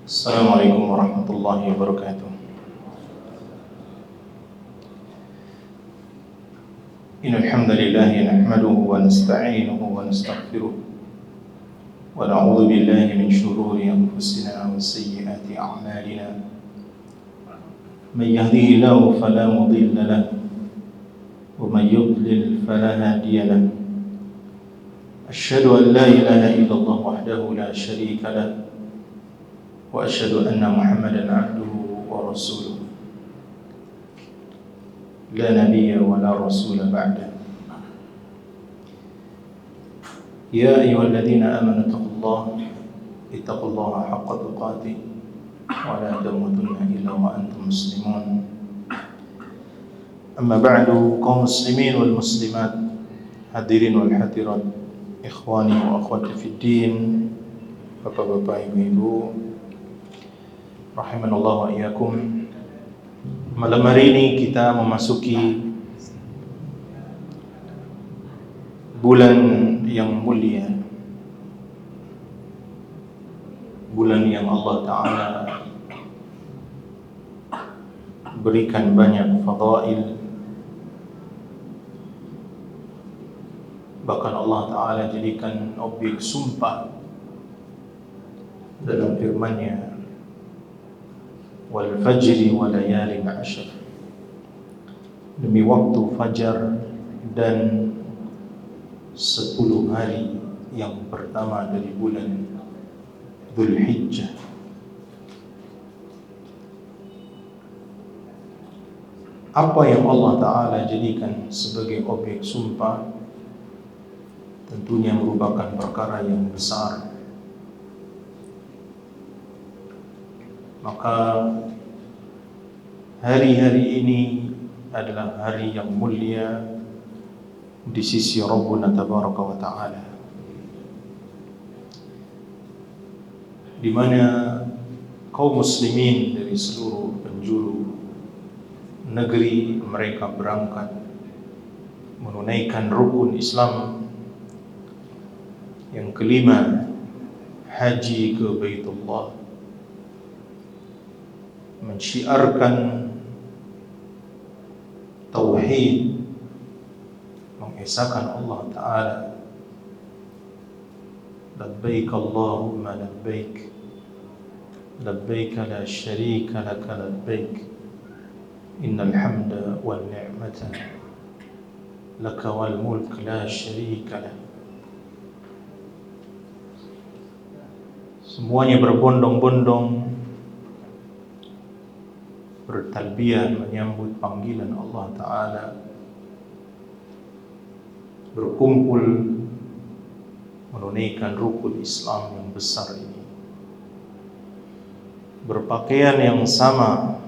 Assalamualaikum warahmatullahi wabarakatuh. Innal hamdalillah nahmaduhu wa nasta'inuhu wa nastaghfiruh wa na'udzu billahi min shururi anfusina wa sayyiati a'malina. Man yahdihillahu fala mudilla lahu wa man yudlil fala hadiya lahu. Asyhadu an la ilaha illallah wahdahu la syarika lahu wa asyhadu anna Muhammadan 'abduhu wa rasuluh. La nabiyya wa la rasula ba'da. Ya ayyuhalladzina amanu ittaqullaha haqqa tuqatih wa la tamutunna illa wa antum muslimun. Amma ba'du, kaum muslimin wal muslimat, hadirin wal hadirat, ikhwani wa akhwati fid din, bapak-bapak, ibu-ibu, rahimanallah wa iyyakum. Malam hari ini kita memasuki bulan yang mulia, bulan yang Allah Ta'ala berikan banyak fadail. Bahkan Allah Ta'ala jadikan objek sumpah dalam firman-Nya, wal fajri wa layalin ashr, demi waktu fajar dan 10 hari yang pertama dari bulan Dzulhijjah. Apa yang Allah Ta'ala jadikan sebagai objek sumpah tentunya merupakan perkara yang besar. Maka hari-hari ini adalah hari yang mulia di sisi Rabbuna Tabaraka wa Ta'ala, di mana kaum muslimin dari seluruh penjuru negeri mereka berangkat menunaikan rukun Islam yang kelima, haji ke Baitullah, mensyiarkan tauhid, mengesahkan Allah Ta'ala. Labbaik Allahumma labbaik, labbaik la syarika laka labbaik, innal hamda wal ni'mata laka wal mulk la syarika lak. Semuanya berbondong-bondong bertalbiyah menyambut panggilan Allah Ta'ala, berkumpul menunaikan rukun Islam yang besar ini, berpakaian yang sama,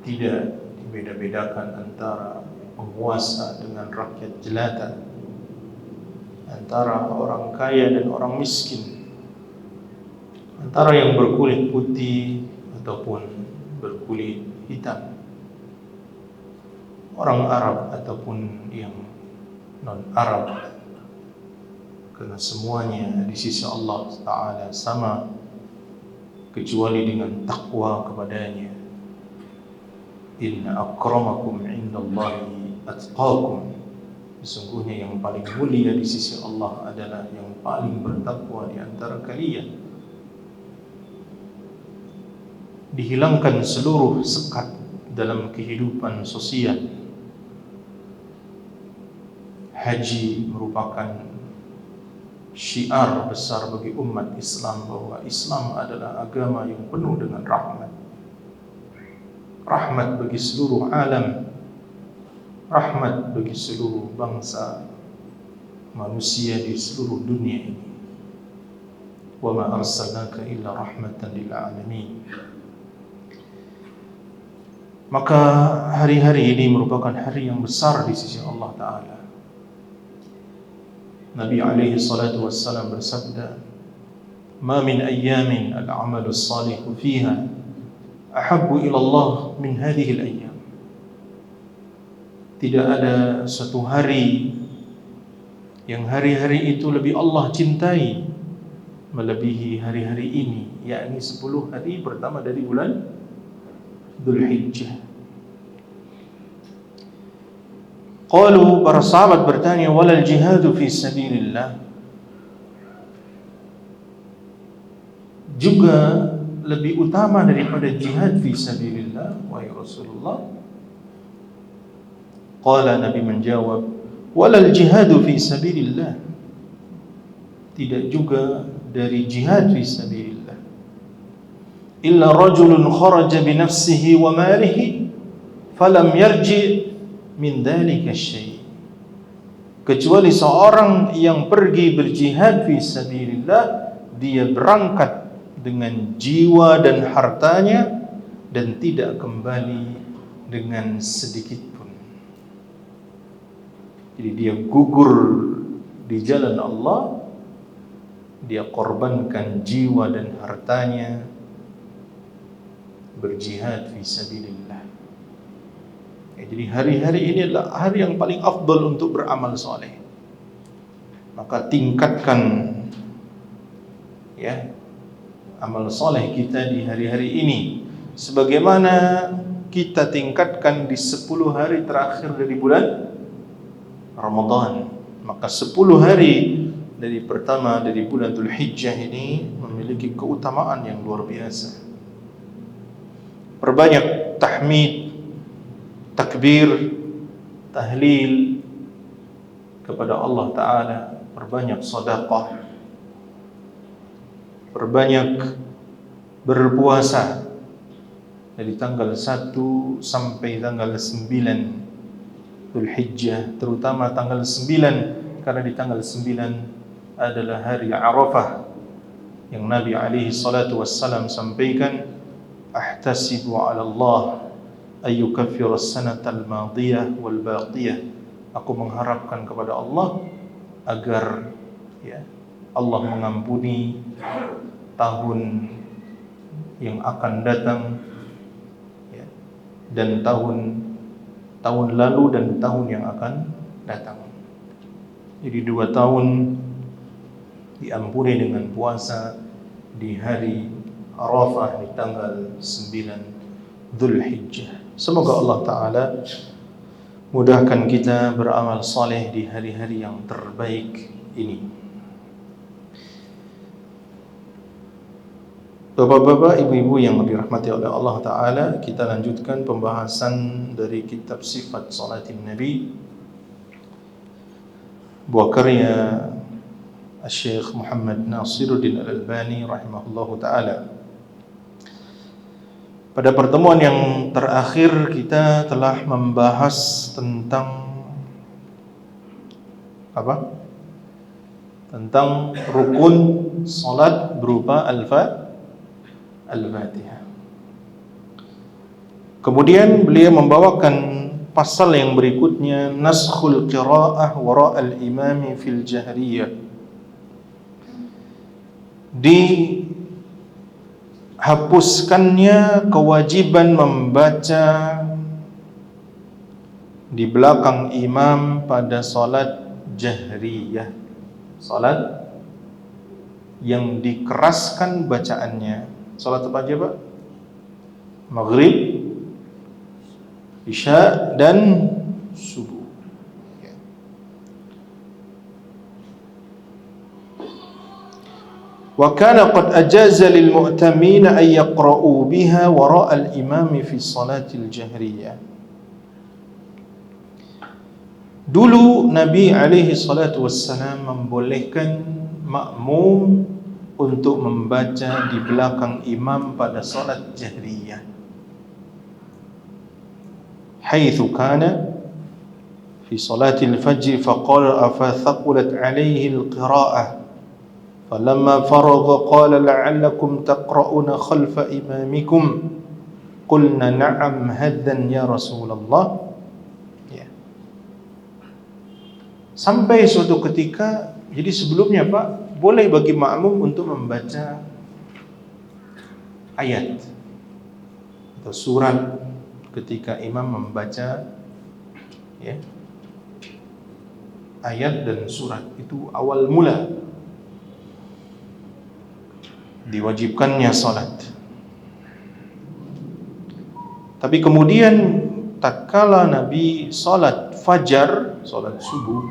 tidak dibeda-bedakan antara penguasa dengan rakyat jelata, antara orang kaya dan orang miskin, antara yang berkulit putih ataupun berkulit hitam, orang Arab ataupun yang non-Arab, karena semuanya di sisi Allah Ta'ala sama, kecuali dengan takwa kepadanya. Inna akramakum indallahi atqakum, sesungguhnya yang paling mulia di sisi Allah adalah yang paling bertakwa di antara kalian. Dihilangkan seluruh sekat dalam kehidupan sosial. Haji merupakan syiar besar bagi umat Islam bahwa Islam adalah agama yang penuh dengan rahmat. Rahmat bagi seluruh alam, rahmat bagi seluruh bangsa manusia di seluruh dunia ini. Wa ma arsalnaka illa rahmatan lil alamin. Maka hari-hari ini merupakan hari yang besar di sisi Allah Ta'ala. Nabi alaihi salatu wassalam bersabda, "Ma min ayyamin al-'amalu as-salihu fiha ahabbu ila Allah min hadhihi al-ayyam." Tidak ada satu hari yang hari-hari itu lebih Allah cintai melebihi hari-hari ini, yakni 10 hari pertama dari bulan Dzulhijjah. Qalu, para sahabat bertanya, walal jihadu fi sabilillah, juga lebih utama daripada jihad fi sabilillah wahai Rasulullah? Qala, Nabi menjawab, walal jihadu fi sabilillah, tidak juga dari jihad fi sabilillah, illa rajulun kharaja bi nafsihi wa malihi falam yarji min dhalika syai', kecuali seorang yang pergi berjihad fi sabilillah, dia berangkat dengan jiwa dan hartanya dan tidak kembali dengan sedikit pun. Jadi dia gugur di jalan Allah, dia korbankan jiwa dan hartanya berjihad fi sabilillah. Jadi hari-hari ini adalah hari yang paling afdal untuk beramal soleh. Maka tingkatkan amal soleh kita di hari-hari ini, sebagaimana kita tingkatkan di 10 hari terakhir dari bulan Ramadan. Maka 10 hari dari pertama dari bulan Dzulhijjah ini memiliki keutamaan yang luar biasa. Perbanyak tahmid, takbir, tahlil kepada Allah Ta'ala, perbanyak sedekah, perbanyak berpuasa dari tanggal 1 sampai tanggal 9 Dzulhijjah, terutama tanggal 9, karena di tanggal 9 adalah hari Arafah yang Nabi alaihi salatu wassalam sampaikan, ahtasibu ala Allah ayyukaffir as-sanata al-madiyah wal baqiyah, aku mengharapkan kepada Allah agar Allah mengampuni tahun yang akan datang, dan tahun lalu dan tahun yang akan datang. Jadi 2 tahun diampuni dengan puasa di hari Arafah di tanggal 9 Dzulhijjah. Semoga Allah Ta'ala mudahkan kita beramal saleh di hari-hari yang terbaik ini. Bapak-bapak, ibu-ibu yang dirahmati oleh Allah Ta'ala, kita lanjutkan pembahasan dari kitab Sifat Salatin Nabi, buah karya Syekh Muhammad Nasiruddin Al-Albani rahimahullahu ta'ala. Pada pertemuan yang terakhir kita telah membahas tentang apa? Tentang rukun salat berupa Al-Fatihah. Kemudian beliau membawakan pasal yang berikutnya, naskhul qiraah wara al-imami fil jahriyah, dihapuskannya kewajiban membaca di belakang imam pada salat jahriyah, salat yang dikeraskan bacaannya. Salat apa aja, Pak? Maghrib, Isya, dan subuh. Wa kana qad ajaza lil mu'tamina an yaqra'u biha wara' al-imam fi salatil jahriyah. Dulu Nabi alaihi salatu wassalam membolehkan makmum untuk membaca di belakang imam pada salat jahriyah. Haitsu kana fi salatil fajr faqala afathaqulat alaihi al-qira'ah falamma faragha qala la'allakum taqra'una khalfa imamikum qulna na'am haddan ya Rasulullah. Sampai suatu ketika, jadi sebelumnya Pak, boleh bagi makmum untuk membaca ayat atau surat ketika imam membaca ayat dan surat, itu awal mula. diwajibkannya salat. Tapi kemudian tatkala Nabi salat fajar, salat subuh,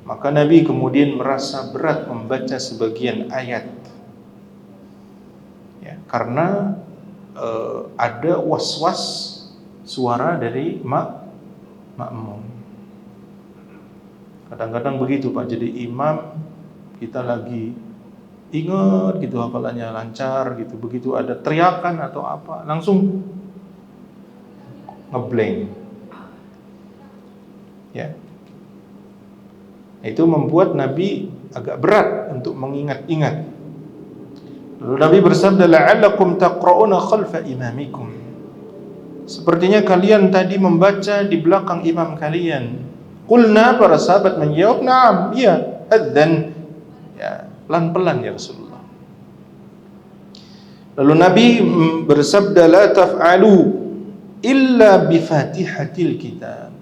maka Nabi kemudian merasa berat membaca sebagian ayat, ya, karena ada was-was suara dari makmum. Kadang-kadang begitu Pak, jadi imam kita lagi ingat gitu hafalannya lancar gitu, begitu ada teriakan atau apa langsung ngeblank, ya. Itu membuat Nabi agak berat untuk mengingat-ingat. Lalu Nabi bersabda, la'allakum taqra'una khalfa imamikum, sepertinya kalian tadi membaca di belakang imam kalian. Qulna, para sahabat menjawab, na'am, iya, adzan, ya, pelan-pelan ya Rasulullah. Lalu Nabi bersabda, la taf'alu illa bi fatihatil kitab,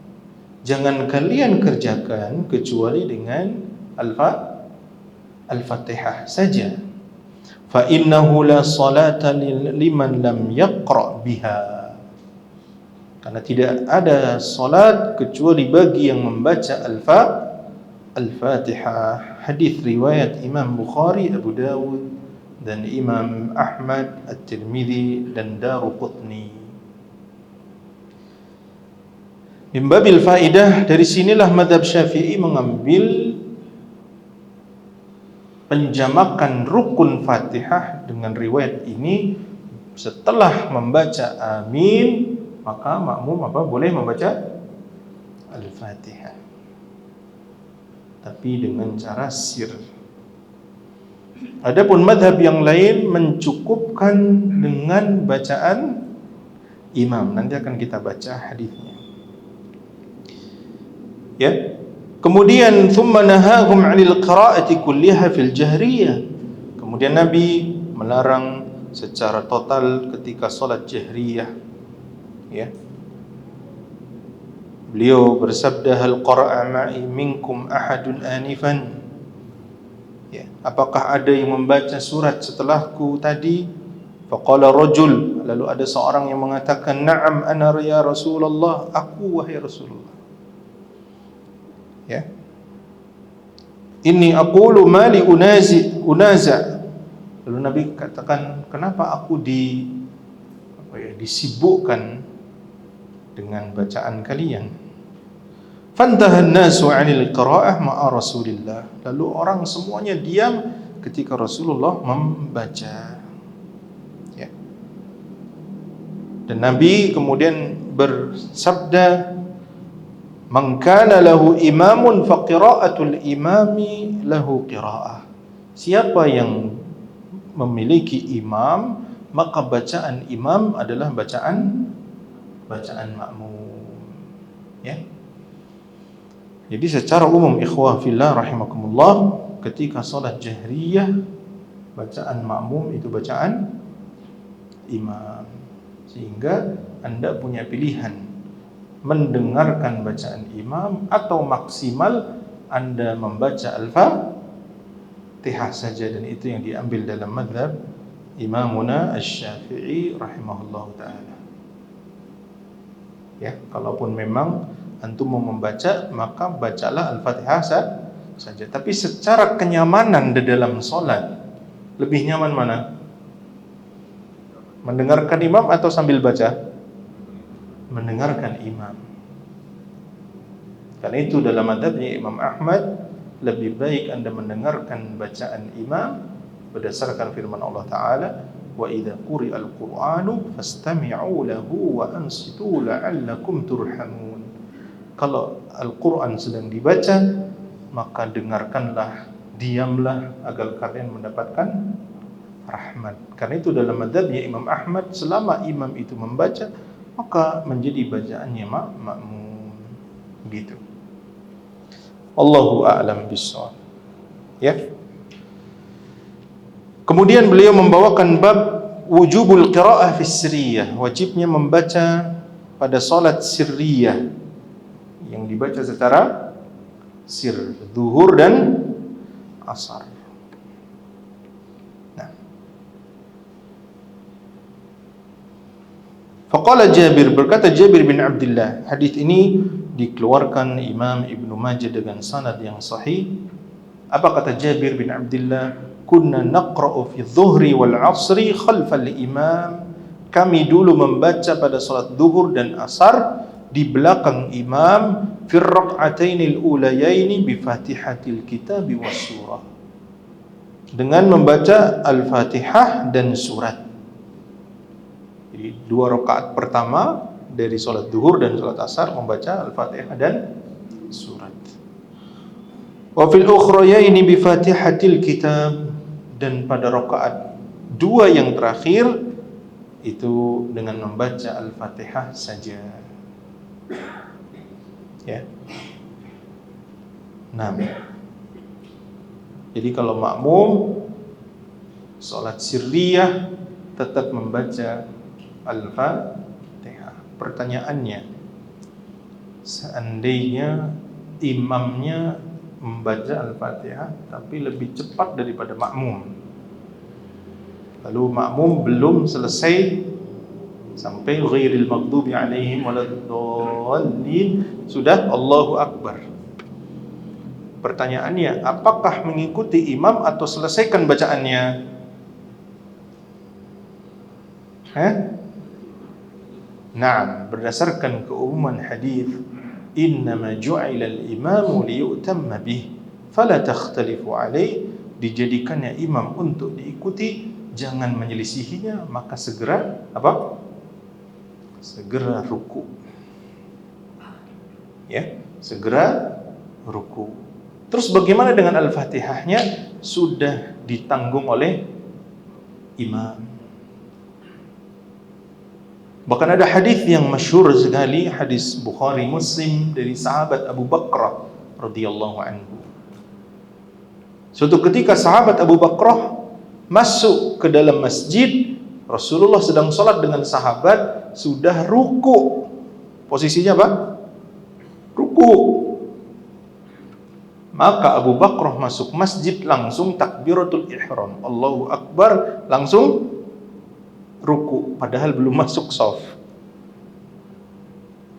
jangan kalian kerjakan kecuali dengan Al-Fatihah saja. Fa innahu la salata liman lam yaqra biha, karena tidak ada salat kecuali bagi yang membaca Al-Fatihah. Hadis riwayat Imam Bukhari, Abu Dawud dan Imam Ahmad, At-Tirmidzi dan Daruqutni. Mimbabil faidah, dari sinilah mazhab Syafi'i mengambil penjamakan rukun Fatihah dengan riwayat ini. Setelah membaca amin, maka makmum boleh membaca Al-Fatihah, tapi dengan cara sir. Adapun madhab yang lain mencukupkan dengan bacaan imam. Nanti akan kita baca hadisnya, ya. Kemudian thumma nahahum 'anil qira'ati kulliha fil jahriyah. Kemudian Nabi melarang secara total ketika salat jahriyah, ya. Beliau bersabda, hal qara'a ma'i minkum ahadun anifan, ya, apakah ada yang membaca surat setelahku tadi? Faqala rajul, lalu ada seorang yang mengatakan, na'am ana ya Rasulullah, aku wahai Rasulullah, ya. Inni aqulu mali unaza. Lalu Nabi katakan, kenapa aku disibukkan dengan bacaan kalian? Fantahan nasu 'anil qira'ah ma'a Rasulillah. Lalu orang semuanya diam ketika Rasulullah membaca, ya. Dan Nabi kemudian bersabda, man kana lahu imamun fa qira'atul imami lahu qira'ah. Siapa yang memiliki imam, maka bacaan imam adalah bacaan makmum, ya. Jadi secara umum ikhwah fillah rahimakumullah, ketika salat jahriyah, bacaan makmum itu bacaan imam, sehingga Anda punya pilihan mendengarkan bacaan imam atau maksimal Anda membaca Al-Fatihah saja, dan itu yang diambil dalam mazhab Imamuna Asy-Syafi'i rahimahullahu taala, ya. Kalaupun memang antum mau membaca, maka bacalah Al-Fatihah saja. Tapi secara kenyamanan di dalam salat, lebih nyaman mana? Mendengarkan imam atau sambil baca? Mendengarkan imam. Karena itu dalam mazhabnya Imam Ahmad, lebih baik Anda mendengarkan bacaan imam berdasarkan firman Allah Ta'ala, wa idza quri'al Qur'anu fastami'u lahu wa ansitu la'allakum turhamun. Kalau Al-Quran sedang dibaca, maka dengarkanlah, diamlah, agar kalian mendapatkan rahmat. Karena itu dalam mazhabnya Imam Ahmad, selama imam itu membaca, maka menjadi bacaannya makmum, gitu. Allahu a'lam bishawab, ya. Kemudian beliau membawakan bab wujubul qira'ah fi sirriyah, wajibnya membaca pada salat sirriyah, yang dibaca secara sir, zuhur dan asar. Faqala Jabir, berkata Jabir bin Abdullah, hadis ini dikeluarkan Imam Ibnu Majah dengan sanad yang sahih. Apa kata Jabir bin Abdullah? Kunna naqra'u fi dhuhri wal 'asri khalfal imam. Kami dulu membaca pada salat zuhur dan asar di belakang imam fi rak'atainil ulayaini bi Fatihatil kitab was surah. Dengan membaca Al-Fatihah dan surat. Jadi 2 rakaat pertama dari salat zuhur dan salat asar membaca Al-Fatihah dan surat. Wa fil ukhrayaini bi Fatihatil kitab, dan pada rakaat 2 yang terakhir itu dengan membaca Al-Fatihah saja. Ya. Nah. Jadi kalau makmum salat sirriyah tetap membaca Al-Fatihah. Pertanyaannya, seandainya imamnya membaca Al-Fatihah tapi lebih cepat daripada makmum, lalu makmum belum selesai sampai ghairil maghdubi alaihim waladdallin, sudah Allahu Akbar. Pertanyaannya, apakah mengikuti imam atau selesaikan bacaannya? Naam, berdasarkan keumuman hadis, innama ju'ilal imamu liyu'tamma bih fala takhtalifu alaih, dijadikannya imam untuk diikuti, jangan menyelisihinya, maka segera apa? Segera ruku. Ya, segera ruku. Terus bagaimana dengan Al-Fatihahnya? Sudah ditanggung oleh imam. Bahkan ada hadis yang masyhur sekali, hadis Bukhari Muslim dari sahabat Abu Bakrah radhiyallahu anhu. Suatu ketika sahabat Abu Bakrah masuk ke dalam masjid, Rasulullah sedang sholat dengan sahabat, sudah ruku. Posisinya apa? Ruku. Maka Abu Bakrah masuk masjid langsung takbiratul ihram, Allahu Akbar, langsung ruku, padahal belum masuk shaf.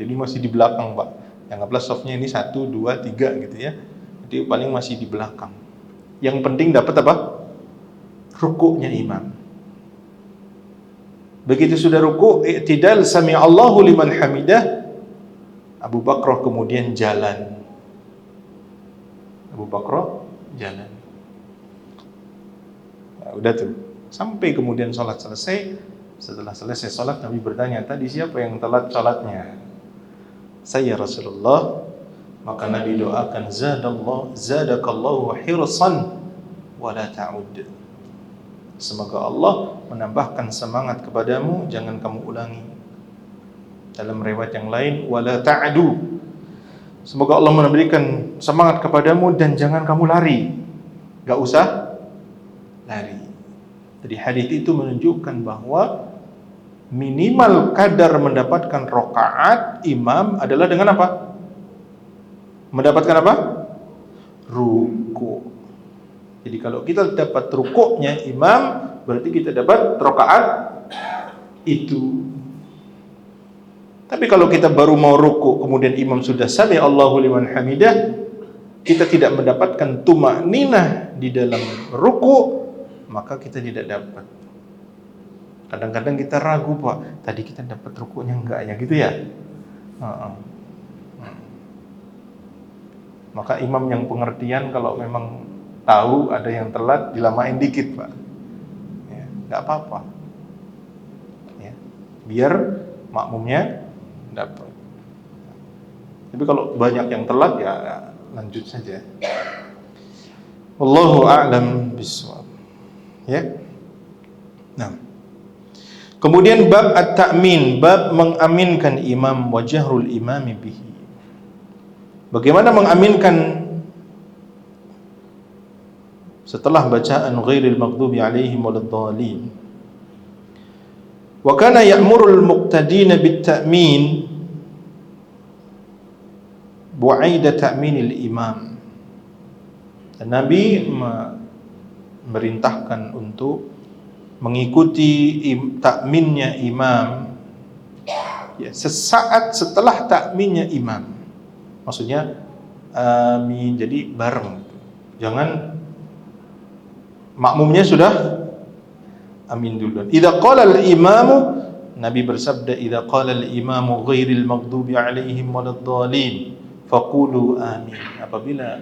Jadi masih di belakang, Pak. Anggaplah shafnya ini 1, 2, 3 gitu ya. Jadi paling masih di belakang. Yang penting dapat apa? Rukuknya imam. Begitu sudah ruku, i'tidal, sami Allahu liman hamidah, Abu Bakrah kemudian jalan. Abu Bakrah jalan. Nah, udah tuh. Sampai kemudian sholat selesai. Setelah selesai sholat, Nabi bertanya, tadi siapa yang telat sholatnya? Saya, Rasulullah. Maka Nabi doakan, zadakallahu hirsan wala ta'ud. Semoga Allah menambahkan semangat kepadamu, jangan kamu ulangi. Dalam riwayat yang lain, wala ta'adu. Semoga Allah memberikan semangat kepadamu dan jangan kamu lari. Gak usah lari. Jadi hadis itu menunjukkan bahwa minimal kadar mendapatkan rakaat imam adalah dengan apa? Mendapatkan apa? Ruku. Jadi kalau kita dapat rukuknya imam, berarti kita dapat rakaat itu. Tapi kalau kita baru mau ruku, kemudian imam sudah sami Allahu liman hamidah, kita tidak mendapatkan tumakninah di dalam ruku, maka kita tidak dapat. Kadang-kadang kita ragu, Pak, tadi kita dapat rukunya enggak ya, gitu ya. Maka imam yang pengertian kalau memang tahu ada yang telat, dilamain dikit, Pak. Ya, enggak apa-apa. Ya, biar makmumnya dapat. Tapi kalau banyak yang telat ya lanjut saja. Wallahu a'lam bishawab. Ya. Nah. Kemudian bab at-ta'min, bab mengaminkan imam wa jahrul imami bihi. Bagaimana mengaminkan setelah bacaan ghairil maghdubi alaihim waladdallin. Wa kana ya'murul muqtadina bit-ta'min bu'aida ta'minil imam. Dan Nabi memerintahkan untuk mengikuti takminnya imam Ya, sesaat setelah takminnya imam. Maksudnya amin, jadi bareng. Jangan makmumnya sudah amin dulu. Idza qala al-imamu, Nabi bersabda, idza qala al-imamu ghairil maghdubi alaihim waladdallin faqulu amin. Apabila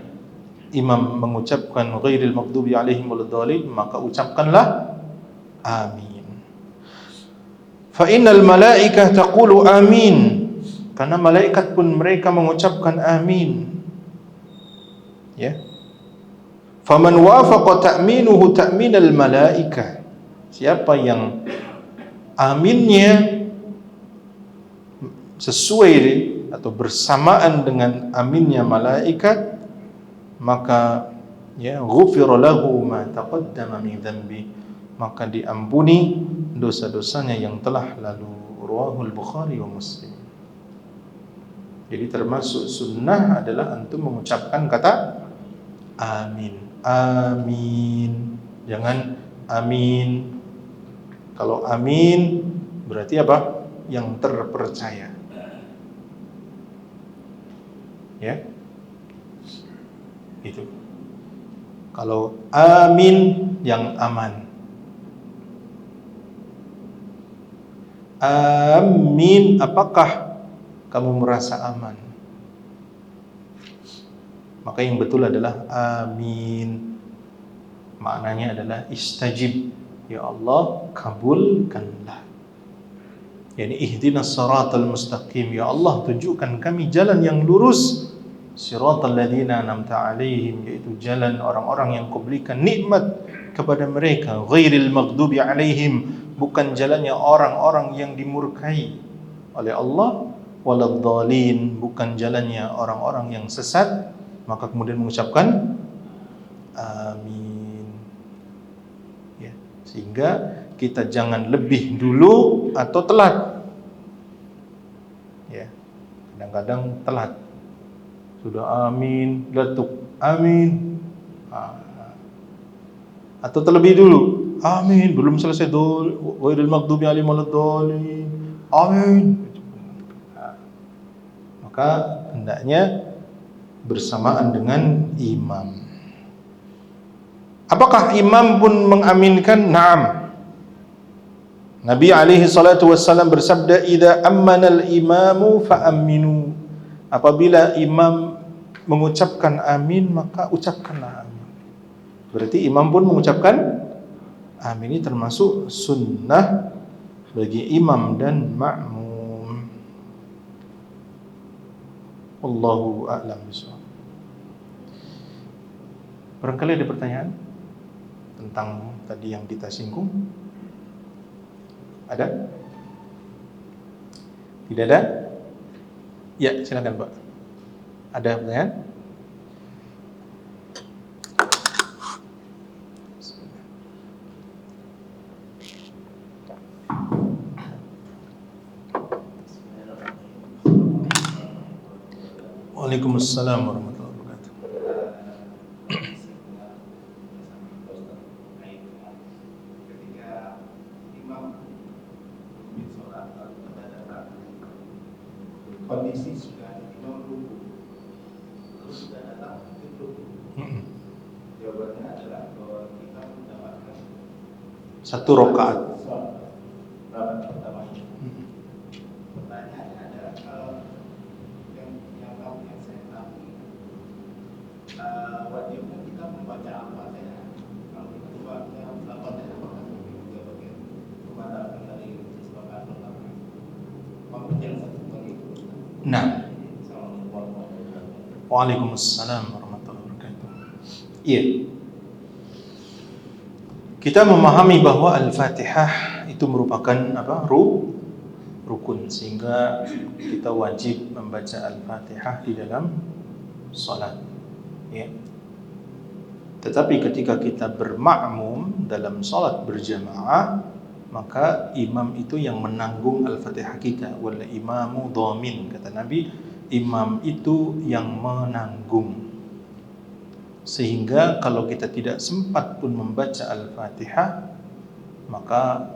imam mengucapkan ghairil maghdubi alaihim waladdallin, maka ucapkanlah amin. Fa innal malaikah taqulu amin. Karena malaikat pun mereka mengucapkan amin. Ya. Faman wafaqa ta'minuhu ta'minal malaikah. Siapa yang aminnya sesuai atau bersamaan dengan aminnya malaikat, maka ya ghufira lahu ma taqaddama min dhanbi, maka diampuni dosa-dosanya yang telah lalu. Rawahul Bukhari wa Muslim. Jadi termasuk sunnah adalah antum mengucapkan kata amin. Amin. Jangan amin. Kalau amin berarti apa? Yang terpercaya. Ya. Itu. Kalau amin yang aman. Amin, apakah kamu merasa aman? Maka yang betul adalah amin. Maknanya adalah istajib, ya Allah kabulkanlah. Yani ihdinas siratal mustaqim, ya Allah tunjukkan kami jalan yang lurus. Siratal ladzina an'amta 'alaihim, yaitu jalan orang-orang yang Kau berikan nikmat kepada mereka. Ghairil maghdubi 'alaihim, bukan jalannya orang-orang yang dimurkai oleh Allah. Waladdallin, bukan jalannya orang-orang yang sesat. Maka kemudian mengucapkan amin. Ya, sehingga kita jangan lebih dulu atau telat. Ya, kadang-kadang telat. Sudah amin, letuk amin. Atau terlebih dulu, amin, belum selesai ghairil maghdubi 'alaihim waladdallin. Amin. Maka hendaknya bersamaan dengan imam. Apakah imam pun mengaminkan? Naam. Nabi alaihi salatu wassalam bersabda, idza ammana al-imamu fa'aminu. Apabila imam mengucapkan amin, maka ucapkanlah amin. Berarti imam pun mengucapkan amin. Ini termasuk sunnah bagi imam dan ma'mum. Wallahu a'lam bishawab. Barangkali ada pertanyaan tentang tadi yang kita singgung? Ada? Tidak ada? Ya, silakan Pak. Ada pertanyaan? Waalaikumsalam warahmatullahi wabarakatuh. Kondisi sudah imam ruku, terus sudah datang itu jawabannya adalah bahwa kita mendapatkan satu rakaat. Pertama. Pertanyaannya adalah kalau yang saya tahu wajibnya kita membaca Al-Fatihah. Kalau kita membaca Al-Fatihah apakah juga bagian pembacaan dari sebagian pertama? Yang satu lagi. Nah. Waalaikumsalam warahmatullahi wabarakatuh. Iya. Kita memahami bahwa Al-Fatihah itu merupakan apa? Rukun, sehingga kita wajib membaca Al-Fatihah di dalam salat. Ya. Tetapi ketika kita bermakmum dalam salat berjamaah, maka imam itu yang menanggung Al-Fatihah kita. Wal imamu dhamin, kata Nabi, imam itu yang menanggung. Sehingga kalau kita tidak sempat pun membaca Al-Fatihah, maka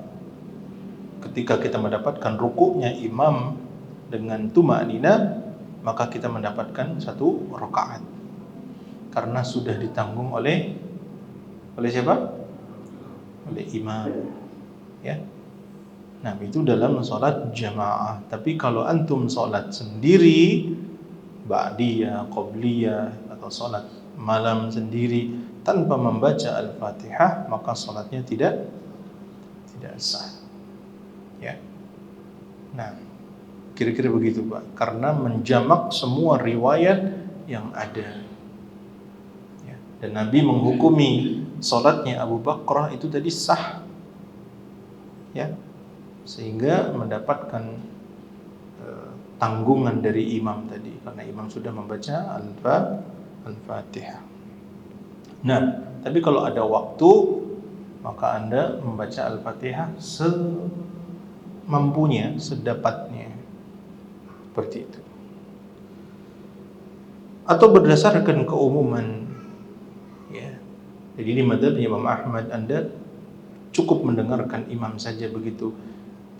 ketika kita mendapatkan rukuknya imam dengan tumanina, maka kita mendapatkan 1 rakaat. Karena sudah ditanggung oleh siapa? Oleh imam. Ya. Nah, itu dalam salat jamaah. Tapi kalau antum salat sendiri, ba'diyah, qabliyah atau salat malam sendiri tanpa membaca Al-Fatihah, maka salatnya tidak sah. Ya. Nah, kira-kira begitu, Pak. Karena menjamak semua riwayat yang ada. Ya. Dan Nabi menghukumi salatnya Abu Bakrah itu tadi sah. Ya. Sehingga mendapatkan tanggungan dari imam tadi, karena imam sudah membaca Al-Fatihah. Nah, tapi kalau ada waktu, maka Anda membaca Al-Fatihah semampunya, sedapatnya, seperti itu. Atau berdasarkan keumuman, ya. Jadi di madzhab Imam Ahmad, Anda cukup mendengarkan imam saja begitu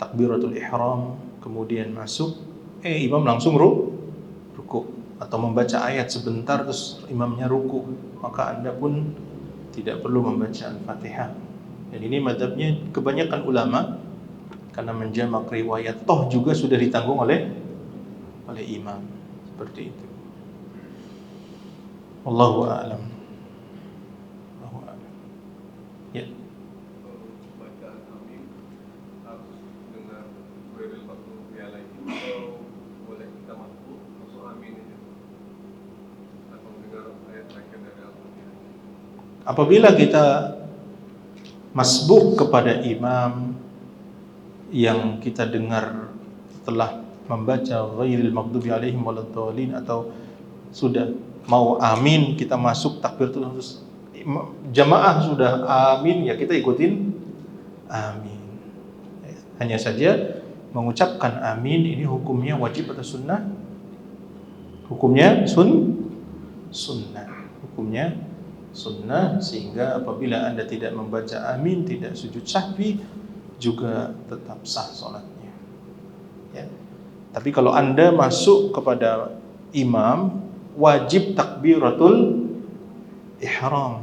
takbiratul ihram, kemudian masuk, imam langsung ruku, atau membaca ayat sebentar terus imamnya ruku, maka Anda pun tidak perlu membaca Al-Fatihah. Dan ini madzhabnya kebanyakan ulama, karena menjamak riwayat, toh juga sudah ditanggung oleh imam, seperti itu. Allahu a'lam. Ya. Bacaan amin harus dengar Wairil Maghdubi alaihim, atau boleh kita masuk amin aja atau mendengar ayat-ayat dari Al-Fatihah? Apabila kita masbuk kepada imam yang kita dengar setelah membaca Ghairil Maghdubi alaihim waladdallin, atau sudah mau amin, kita masuk takbir terus, jamaah sudah amin, ya kita ikutin amin. Hanya saja mengucapkan amin ini hukumnya wajib atau sunnah? Hukumnya sunnah. Hukumnya sunnah, sehingga apabila Anda tidak membaca amin, tidak sujud sahwi, juga tetap sah salatnya. Ya. Tapi kalau Anda masuk kepada imam, wajib takbiratul ihram.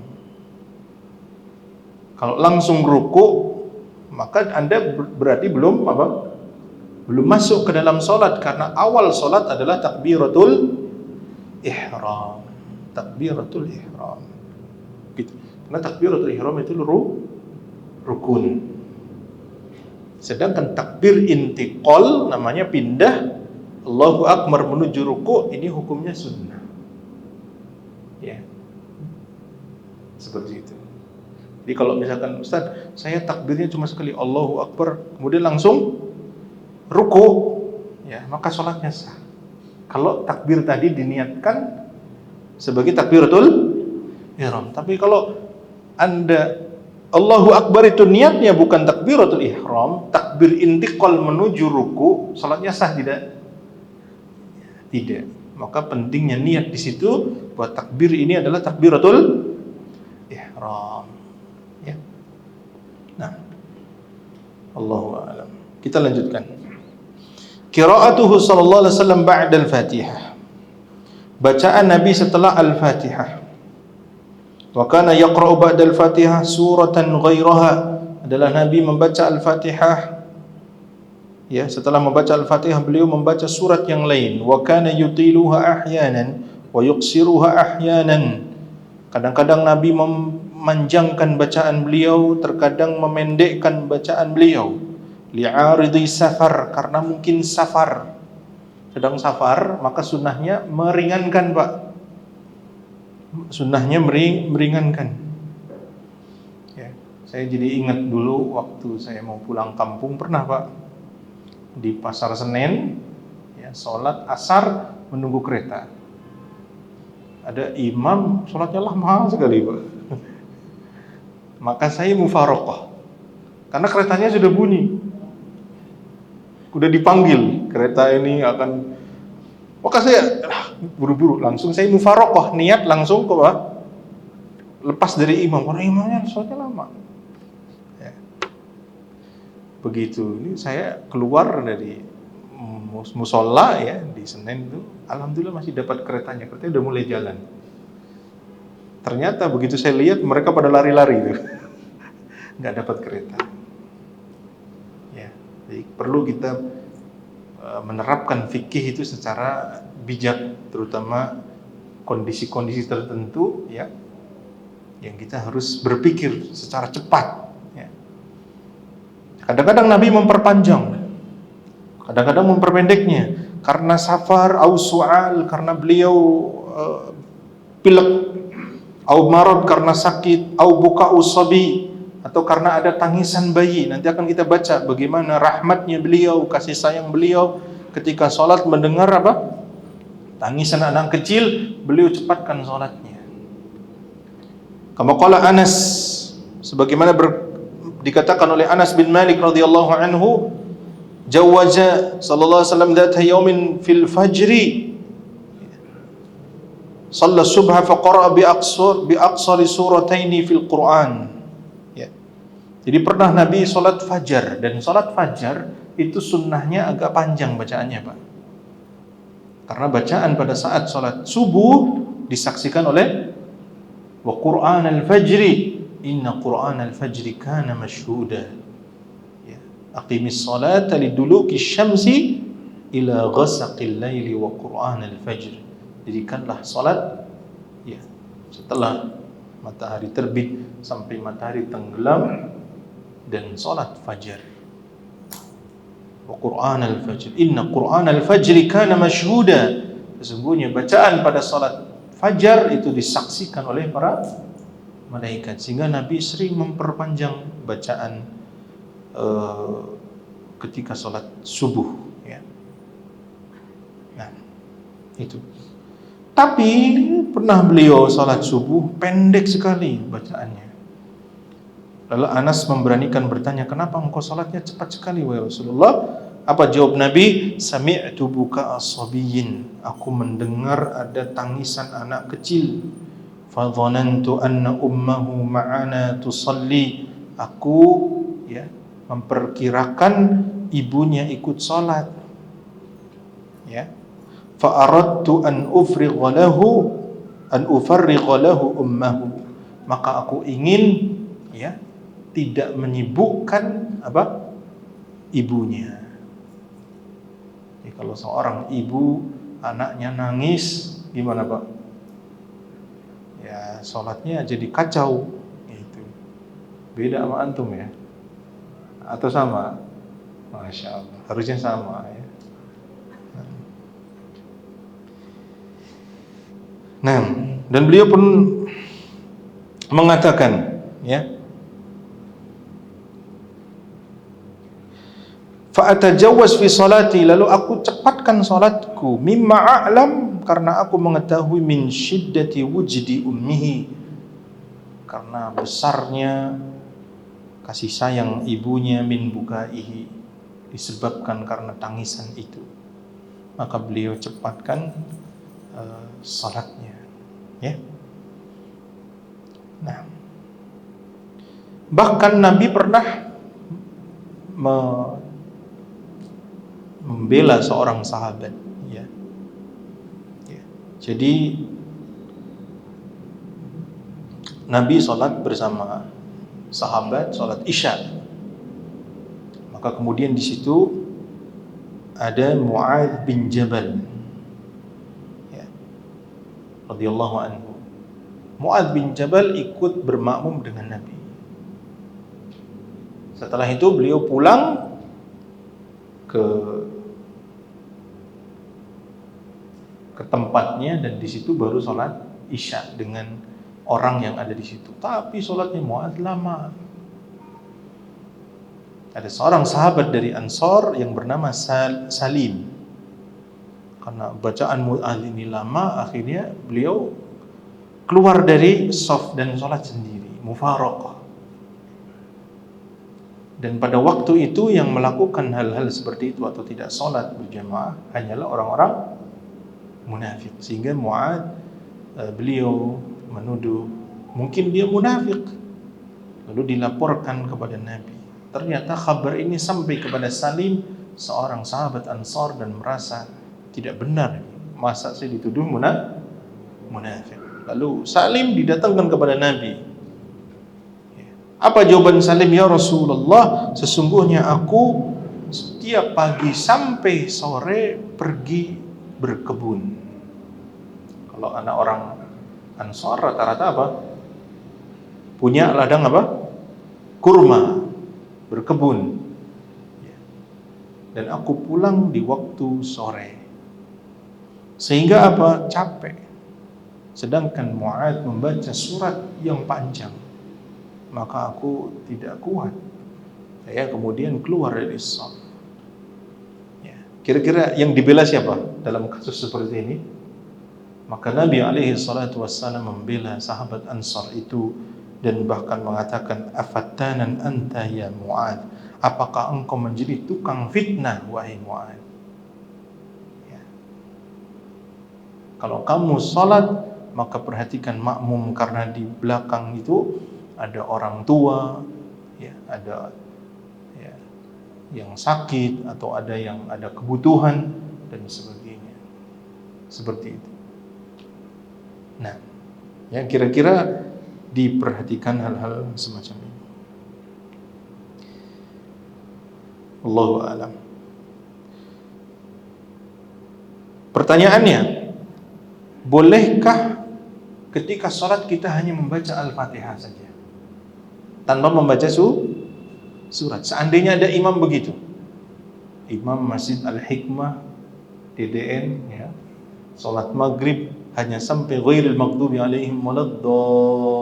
Kalau langsung ruku, maka Anda berarti belum masuk ke dalam salat, karena awal salat adalah takbiratul ihram. Takbiratul ihram. Gitu. Karena takbiratul ihram itu rukun. Sedangkan takbir intiqal, namanya pindah Allahu Akbar menuju ruku, ini hukumnya sunnah. Ya. Seperti itu. Jadi kalau misalkan Ustaz, saya takbirnya cuma sekali Allahu Akbar, kemudian langsung ruku, ya, maka sholatnya sah. Kalau takbir tadi diniatkan sebagai takbiratul ihram. Tapi kalau Anda Allahu Akbar itu niatnya bukan takbiratul ihram, takbir intiqal menuju ruku, sholatnya sah tidak? Tidak. Maka pentingnya niat di situ, buat takbir ini adalah takbiratul ihram. Ya. Nah, Allahu a'lam. Kita lanjutkan. Qira'atuhu sallallahu alaihi wasallam ba'da al-Fatihah. Bacaan Nabi setelah Al-Fatihah. Wa kana yaqra'u ba'da al-Fatihah suratan ghairaha. Adalah Nabi membaca Al-Fatihah. Ya, setelah membaca Al-Fatihah beliau membaca surat yang lain. Wa kana yutiluha ahyanan wa yuqsiruha ahyanan. Kadang-kadang Nabi memanjangkan bacaan beliau, terkadang memendekkan bacaan beliau. Li'aridi safar, karena mungkin safar, sedang safar, maka sunnahnya meringankan, Pak. Sunnahnya meringankan. Ya, saya jadi ingat dulu waktu saya mau pulang kampung, pernah, Pak, di Pasar Senen, ya, sholat asar menunggu kereta. Ada imam sholatnya lama sekali, Pak. Maka saya mufaroqah, karena keretanya sudah bunyi, udah dipanggil, kereta ini akan, maka saya buru-buru langsung saya mufaroqah, niat langsung ke Pak, lepas dari imam, karena imamnya sholatnya lama. Ya. Begitu, ini saya keluar dari musola ya di Senen itu, alhamdulillah masih dapat keretanya udah mulai jalan. Ternyata begitu saya lihat mereka pada lari-lari itu, nggak dapat kereta. Ya, jadi perlu kita menerapkan fikih itu secara bijak, terutama kondisi-kondisi tertentu ya, yang kita harus berpikir secara cepat. Ya. Kadang-kadang Nabi memperpanjang, kadang-kadang memperpendeknya karena safar au su'al, karena beliau pilek, au marad karena sakit, au buka usabi, atau karena ada tangisan bayi. Nanti akan kita baca bagaimana rahmatnya beliau, kasih sayang beliau ketika sholat mendengar apa? Tangisan anak kecil, beliau cepatkan sholatnya. Kama qala Anas, sebagaimana dikatakan oleh Anas bin Malik radhiyallahu anhu, jawaza sallallahu alaihi wasallam dzata yaumin fil fajri shalla subha fa qara'a bi aqsari surataini fil Quran. Ya. Jadi pernah Nabi salat fajar, dan salat fajar itu sunnahnya agak panjang bacaannya, Pak. Karena bacaan pada saat salat subuh disaksikan oleh wa Qur'an al-fajri inna Qur'an al-fajri kana mashhuda. Ya. Aqimis salata liduluki syamsi ila ghasaqil laili wa Qur'an al-fajr. Jadikanlah salat ya setelah matahari terbit sampai matahari tenggelam, dan salat fajar. Wa Qur'an al-fajr inna Qur'an al-fajri kana mashhuda. Sesungguhnya bacaan pada salat fajar itu disaksikan oleh para malaikat, sehingga Nabi sering memperpanjang bacaan ketika salat subuh ya. Nah, itu. Tapi pernah beliau salat subuh pendek sekali bacaannya. Lalu Anas memberanikan bertanya, kenapa engkau salatnya cepat sekali wahai Rasulullah? Apa jawab Nabi? Sami'tu buka as-sabiyyin, aku mendengar ada tangisan anak kecil. Fa dhanantu anna ummahu ma'ana tusalli, aku ya memperkirakan ibunya ikut salat. Ya. Fa aradtu an ufarrigha lahu ummahu, maka aku ingin ya tidak menyibukkan apa ibunya. Jadi kalau seorang ibu anaknya nangis gimana, Pak? Ya sholatnya jadi kacau gitu. Beda sama antum ya? Atau sama? Masya Allah, harusnya sama ya. Nah, dan beliau pun mengatakan ya, fa atajawwaz fi salati, lalu aku cepatkan salatku, mimma a'lam, karena aku mengetahui, min syiddati wujdi ummihi, karena besarnya kasih sayang ibunya, min bukaihi, disebabkan karena tangisan itu, maka beliau cepatkan salatnya ya. Nah, bahkan Nabi pernah membela seorang sahabat ya. Ya. Jadi Nabi sholat bersama sahabat, sholat Isya. Maka kemudian di situ ada Mu'adz bin Jabal ya, radhiyallahu anhu. Mu'adz bin Jabal ikut bermakmum dengan Nabi. Setelah itu beliau pulang ke tempatnya, dan di situ baru sholat Isya dengan orang yang ada di situ. Tapi sholatnya Mu'adz lama. Ada seorang sahabat dari Ansor yang bernama Salim. Karena bacaan Mu'adz ini lama, akhirnya beliau keluar dari shaf dan sholat sendiri, mufaraqah. Dan pada waktu itu yang melakukan hal-hal seperti itu atau tidak sholat berjamaah hanyalah orang-orang munafik. Sehingga Mu'adz beliau menuduh mungkin dia munafik, lalu dilaporkan kepada Nabi. Ternyata kabar ini sampai kepada Salim, seorang sahabat Ansar dan merasa tidak benar, masa saya dituduh munafik. Lalu Salim didatangkan kepada Nabi. Apa jawaban Salim? Ya Rasulullah, sesungguhnya aku setiap pagi sampai sore pergi berkebun. Kalau anak orang Ansar rata-rata apa? Punya ladang apa? Kurma, berkebun. Dan aku pulang di waktu sore. Sehingga apa? Capek. Sedangkan Mu'adz membaca surat yang panjang, maka aku tidak kuat. Saya kemudian keluar dari shaf. Ya. Kira-kira yang dibela siapa dalam kasus seperti ini? Maka Nabi alaihi salatu wassalam membela sahabat Ansar itu dan bahkan mengatakan, afattanan anta ya Mu'adz, apakah engkau menjadi tukang fitnah wahai Mu'adz? Ya. Kalau kamu salat, maka perhatikan makmum, karena di belakang itu ada orang tua, ya, ada ya, yang sakit atau ada yang ada kebutuhan dan sebagainya. Seperti itu. Nah, ya kira-kira diperhatikan hal-hal semacam ini. Allahu a'lam. Pertanyaannya, bolehkah ketika sholat kita hanya membaca Al-Fatihah saja tanpa membaca surat? Seandainya ada imam begitu, imam Masjid Al-Hikmah DDN, ya, sholat maghrib hanya sampai ghairil maghdubi alaihim waladdallin,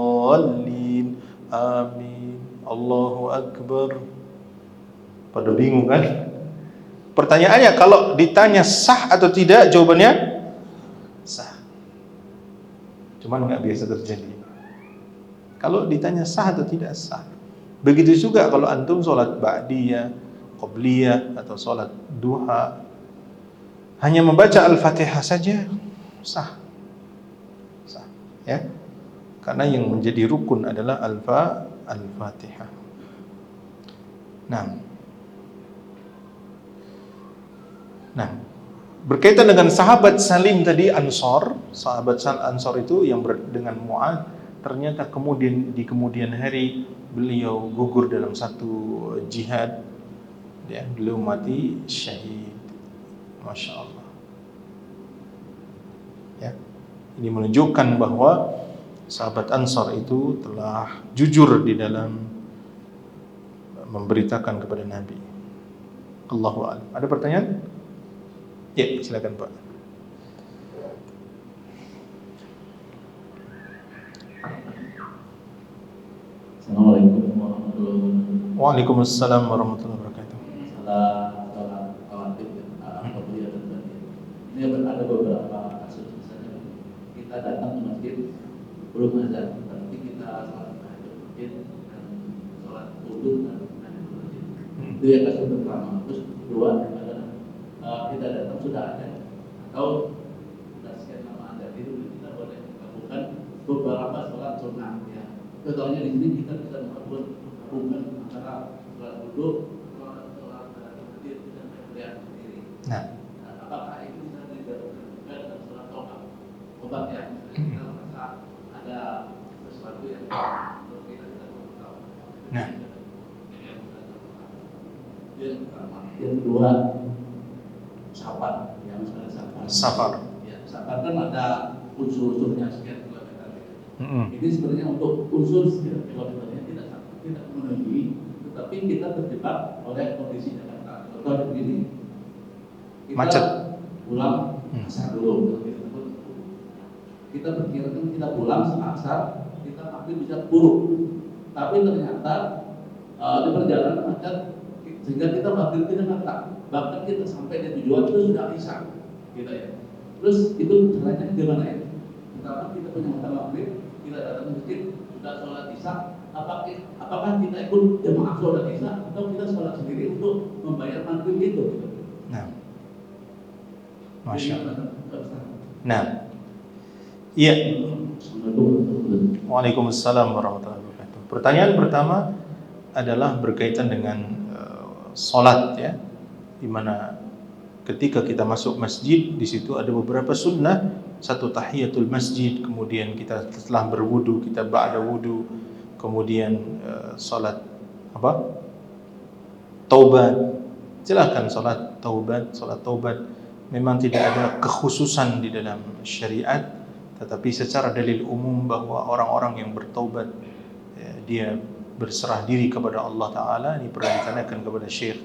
amin, Allahu Akbar. Pada bingung kan? Pertanyaannya, kalau ditanya sah atau tidak, jawabannya sah. Cuman nggak biasa terjadi. Kalau ditanya sah atau tidak, sah. Begitu juga kalau antum sholat ba'diyah, qobliyah atau sholat duha, hanya membaca Al-Fatihah saja, sah. Sah, ya. Karena yang menjadi rukun adalah Al-Fatihah. Nah, berkaitan dengan sahabat Salim tadi, Ansor, sahabat Ansor itu yang dengan Mu'adz, ternyata kemudian di kemudian hari beliau gugur dalam satu jihad, ya, beliau mati syahid. Masya Allah. Ya, ini menunjukkan bahwa sahabat Ansor itu telah jujur di dalam memberitakan kepada Nabi. Allahu a'lam. Ada pertanyaan? Ya, silakan Pak. Assalamualaikum warahmatullahi wabarakatuh. Waalaikumsalam warahmatullahi wabarakatuh. Masalah sholat rawatib, qobliyah dan ba'diyah. Ini ada beberapa kasus, misalnya kita datang ke masjid belum azan, tapi kita sholat tahiyyatul masjid dan sholat wudu dan tahiyyatul masjid. Itu yang kasus pertama. Terus kedua adalah kita datang sudah ada atau sudah sekian lama ada, itu kita boleh melakukan beberapa sholat sunnah. Ya. Contohnya di sini kita bisa menggabungkan antara sholat wudu, sholat tahiyyatul masjid dan tahiyyatul sendiri. Nah, apakah itu bisa digabungkan juga dengan sholat obat ya? Kita merasa ada sesuatu yang perlu kita tahu. nah, Yang pertama, yang kedua, safar, yang misalnya safar. Ya, safar kan ada unsur-unsurnya sekian kilometer. Mm-mm. Ini sebenarnya untuk unsur sekian kilometernya tidak memenuhi, tetapi kita terjebak oleh kondisi Jakarta. Contoh begini, kita Macet. pulang asar dulu. Kita perkirakan kita pulang asar, kita hampir bisa buruk. Tapi ternyata di perjalanan macet, sehingga kita mampir ke Jakarta. Bahkan kita sampai di tujuan itu sudah isya, gitu ya. Terus itu caranya gimana ya? Pertama kita punya makan maghrib, kita datang ke masjid, sudah sholat isya. Apakah kita ikut jemaah sholat isya atau kita sholat sendiri untuk membayar maghrib itu? Gitu. Nah, Masya Allah. Allah. Nah, iya. Waalaikumsalam warahmatullahi wabarakatuh. Pertanyaan pertama adalah berkaitan dengan sholat, ya. di mana ketika kita masuk masjid, di situ ada beberapa sunnah. Satu, tahiyatul masjid, kemudian kita setelah berwudu, kita ba'da wudu, kemudian salat taubat. Silakan salat taubat. Memang tidak ada kekhususan di dalam syariat, tetapi secara dalil umum bahwa orang-orang yang bertaubat, dia berserah diri kepada Allah Ta'ala, ini pernah ditanyakan kepada Syekh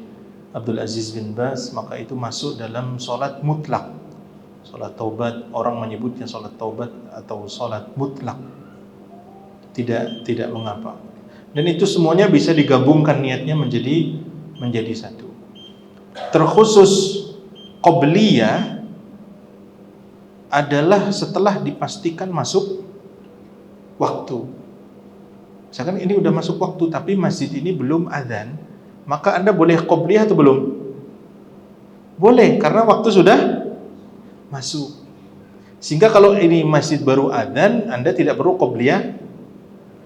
Abdul Aziz bin Baz, maka itu masuk dalam solat mutlak. Solat taubat, orang menyebutnya solat taubat atau solat mutlak, tidak mengapa. Dan itu semuanya bisa digabungkan niatnya menjadi satu. Terkhusus qobliyah adalah setelah dipastikan masuk waktu. Misalkan ini udah masuk waktu tapi masjid ini belum azan, maka Anda boleh qobliyah atau belum? Boleh, karena waktu sudah masuk. Sehingga kalau ini masjid baru azan, Anda tidak perlu qobliyah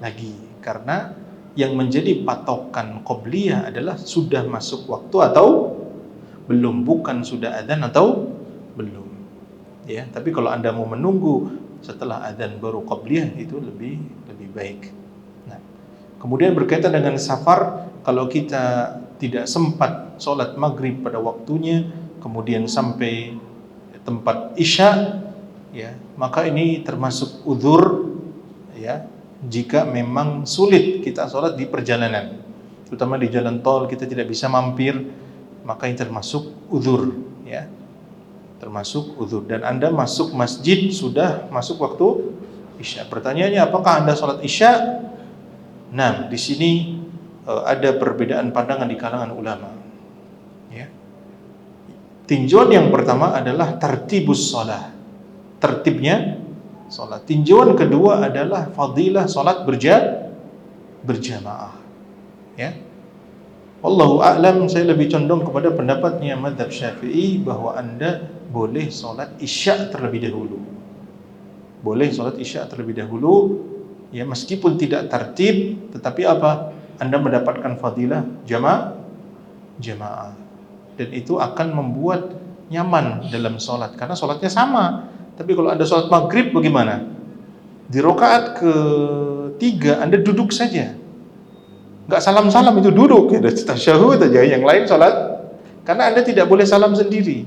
lagi, karena yang menjadi patokan qobliyah adalah sudah masuk waktu atau belum, bukan sudah adzan atau belum. Ya, tapi kalau Anda mau menunggu setelah adzan baru qabliyah, itu lebih baik. Nah, kemudian berkaitan dengan safar, kalau kita tidak sempat sholat maghrib pada waktunya, kemudian sampai tempat isya, ya, maka ini termasuk uzur, ya, jika memang sulit kita sholat di perjalanan, terutama di jalan tol kita tidak bisa mampir, maka ini termasuk uzur, ya, termasuk uzur. Dan Anda masuk masjid sudah masuk waktu isya. Pertanyaannya, apakah Anda sholat isya? Nah, di sini ada perbedaan pandangan di kalangan ulama. Ya. Tinjauan yang pertama adalah tertibus sholat, tertibnya sholat. Tinjauan kedua adalah fadilah sholat berjamaah. Ya. Wallahu a'lam, saya lebih condong kepada pendapatnya mazhab Syafi'i bahwa Anda boleh sholat isya terlebih dahulu. Boleh sholat isya terlebih dahulu, ya, meskipun tidak tertib, tetapi apa? Anda mendapatkan fadilah jamaah. Dan itu akan membuat nyaman dalam sholat, karena sholatnya sama. Tapi kalau Anda sholat maghrib bagaimana? Di rakaat ketiga Anda duduk saja, nggak salam-salam, itu duduk, ya, tasyahud aja, yang lain sholat. Karena Anda tidak boleh salam sendiri,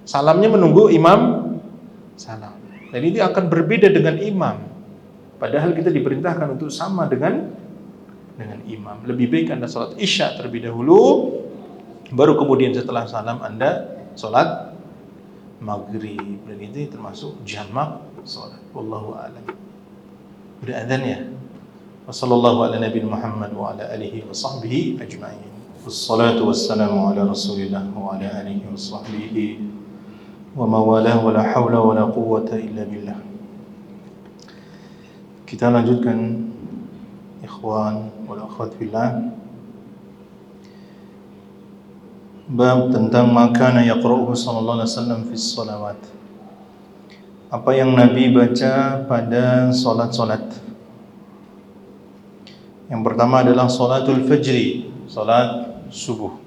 salamnya menunggu imam salam. Dan ini akan berbeda dengan imam, padahal kita diperintahkan untuk sama dengan imam. Lebih baik Anda sholat isya terlebih dahulu, baru kemudian setelah salam Anda sholat maghrib. Dan ini termasuk jamak sholat. Wallahu a'lam. Udah adzan ya? Wassallallahu ala nabi Muhammad wa ala alihi wa sahbihi ajma'in. Wassalatu wassalamu ala rasulillah wa ala alihi wa sahbihi wa mawalah wa la hawla wa la quwwata illa billah. Kita lanjutkan, ikhwan wal akhwat fillah, bab tentang makana yaqra'uhu sallallahu alaihi wasallam fi sholawat. Apa yang Nabi baca pada salat-salat. Yang pertama adalah salatul fajri, salat subuh.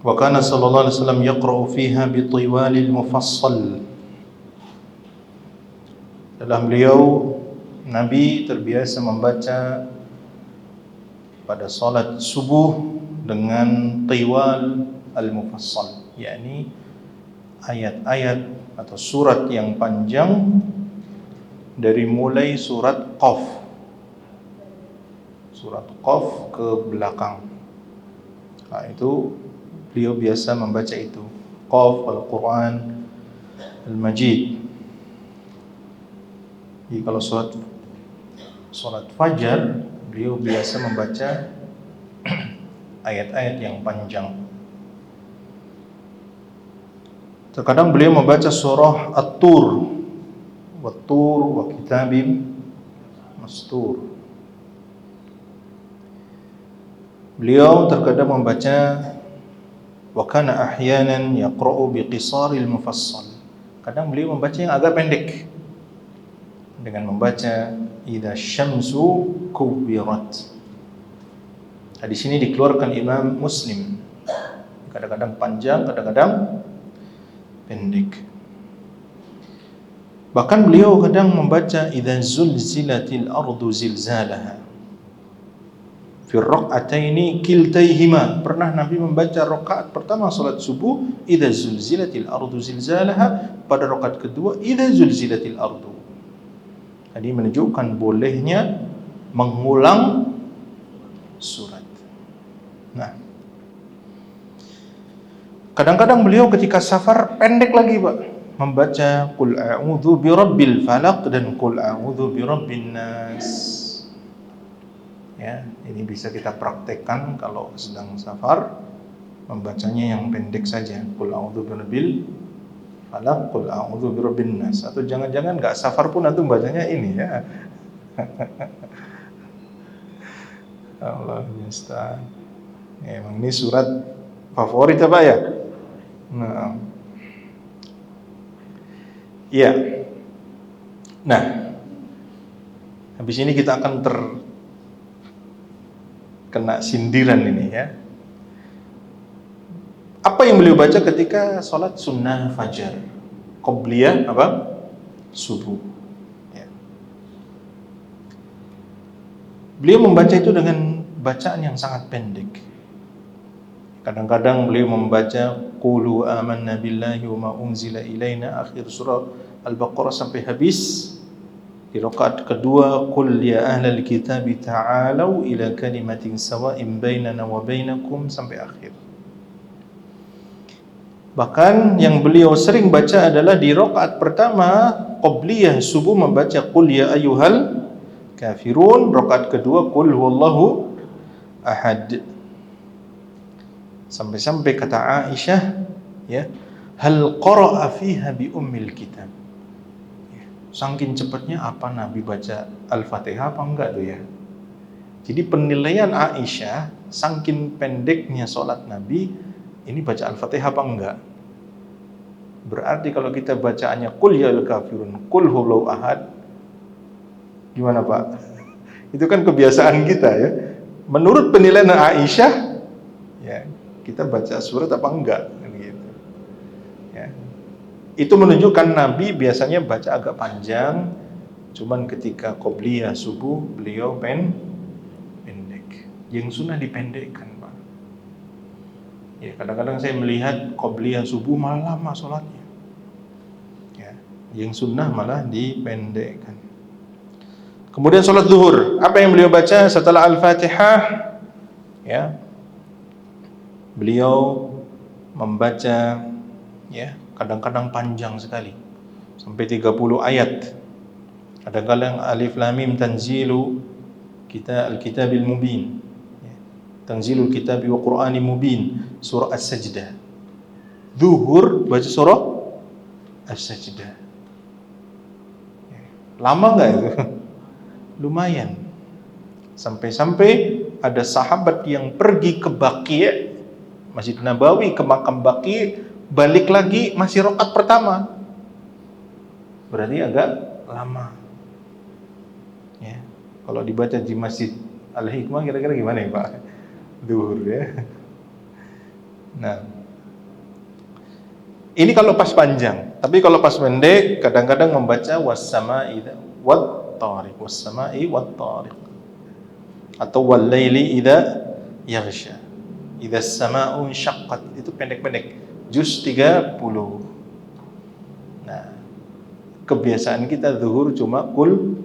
Wa kana sallallahu alaihi wasallam yaqra'u fiha bi tiwalil mufassal. Dalam beliau, Nabi terbiasa membaca pada salat subuh dengan tiwal al-mufassal, yakni ayat-ayat atau surat yang panjang dari mulai surat Qaf ke belakang. Nah, itu beliau biasa membaca itu, Qaf, Al-Quran, Al-Majid. Jadi kalau salat fajar, beliau biasa membaca ayat-ayat yang panjang. Terkadang beliau membaca surah At-Tur, Wat-Tur wa kitabim mastur. Beliau terkadang membaca wa kana ahyanan yaqra'u bi qisaril mufassal. Kadang beliau membaca yang agak pendek dengan membaca idza syamsu kuwirat. Nah, di sini dikeluarkan Imam Muslim. Kadang-kadang panjang, kadang-kadang pendek. Bahkan beliau kadang membaca idza zulzilatil ardu zilzalaha. Fi rak'ataini kiltaihima. Pernah Nabi membaca rakaat pertama salat subuh idza zulzilatil ardu zilzalaha, pada rakaat kedua idza zulzilatil ardu. Jadi menunjukkan bolehnya mengulang surat. Nah, kadang-kadang beliau ketika safar pendek lagi, Pak, membaca qul a'udzu birabbil falaq dan qul a'udzu birabbin nas. Ya, ini bisa kita praktekkan kalau sedang safar, membacanya yang pendek saja, qul a'udzu birabbil falaq, qul a'udzu birabbin nas. Atau jangan-jangan enggak safar pun antum bacanya ini ya. Allah musta'an. Ya, emang ini surat favorit apa ya? Nah. Iya. Nah, habis ini kita akan terkena sindiran ini ya. Apa yang beliau baca ketika sholat sunnah fajar? Qobliyah apa? Subuh. Ya. Beliau membaca itu dengan bacaan yang sangat pendek. Kadang-kadang beliau membaca qulu amanna billahi wa ma unzila ilaina akhir surah Al-Baqarah sampai habis. Di rakaat kedua qul ya ahlal kitabi ta'alu ila kalimatin sawa'in bainana wa bainakum sampai akhir. Bahkan yang beliau sering baca adalah di rakaat pertama qabliyah subuh membaca qul ya ayyuhal kafirun, rakaat kedua qul huwallahu ahad. Sampai-sampai kata Aisyah, ya, hal qara'a fiha bi ummil kitab. Ya, saking cepatnya apa Nabi baca Al-Fatihah apa enggak tuh ya. Jadi penilaian Aisyah, saking pendeknya sholat Nabi, ini baca Al-Fatihah apa enggak. Berarti kalau kita bacaannya qul ya al-kafirun, qul huwallahu ahad, gimana Pak? Itu kan kebiasaan kita ya. Menurut penilaian Aisyah, ya, kita baca surat apa enggak gitu. Ya. Itu menunjukkan Nabi biasanya baca agak panjang, cuman ketika qobliyah subuh beliau pendek. Yang sunnah dipendekkan, Pak. Ya, kadang-kadang saya melihat qobliyah subuh malah lama sholatnya. Ya, yang sunnah malah dipendekkan. Kemudian sholat zuhur, apa yang beliau baca setelah Al-Fatihah? Ya, beliau membaca, ya, kadang-kadang panjang sekali sampai 30 ayat. Kadang-kadang alif lam mim tanzilu al-kitabil mubin, ya, tanzilul kitabi wa qur'anin mubin, surah As-Sajdah. Zuhur baca surah As-Sajdah. Ya, lama enggak itu? Lumayan. Sampai-sampai ada sahabat yang pergi ke Baqi', Masjid Nabawi, ke makam Baqi', balik lagi masih rakaat pertama. Berarti agak lama. Ya. Kalau dibaca di Masjid Al-Hikmah kira-kira gimana ya, Pak? Zuhur ya. Nah, ini kalau pas panjang. Tapi kalau pas pendek, kadang-kadang membaca was-sama'i wat-tariq, was-sama'i wat-tariq, atau wal-laili idza yaghsha, idza as-sama'u insyaqqat. Itu pendek-pendek, juz 30. Nah, kebiasaan kita zuhur cuma kulhu.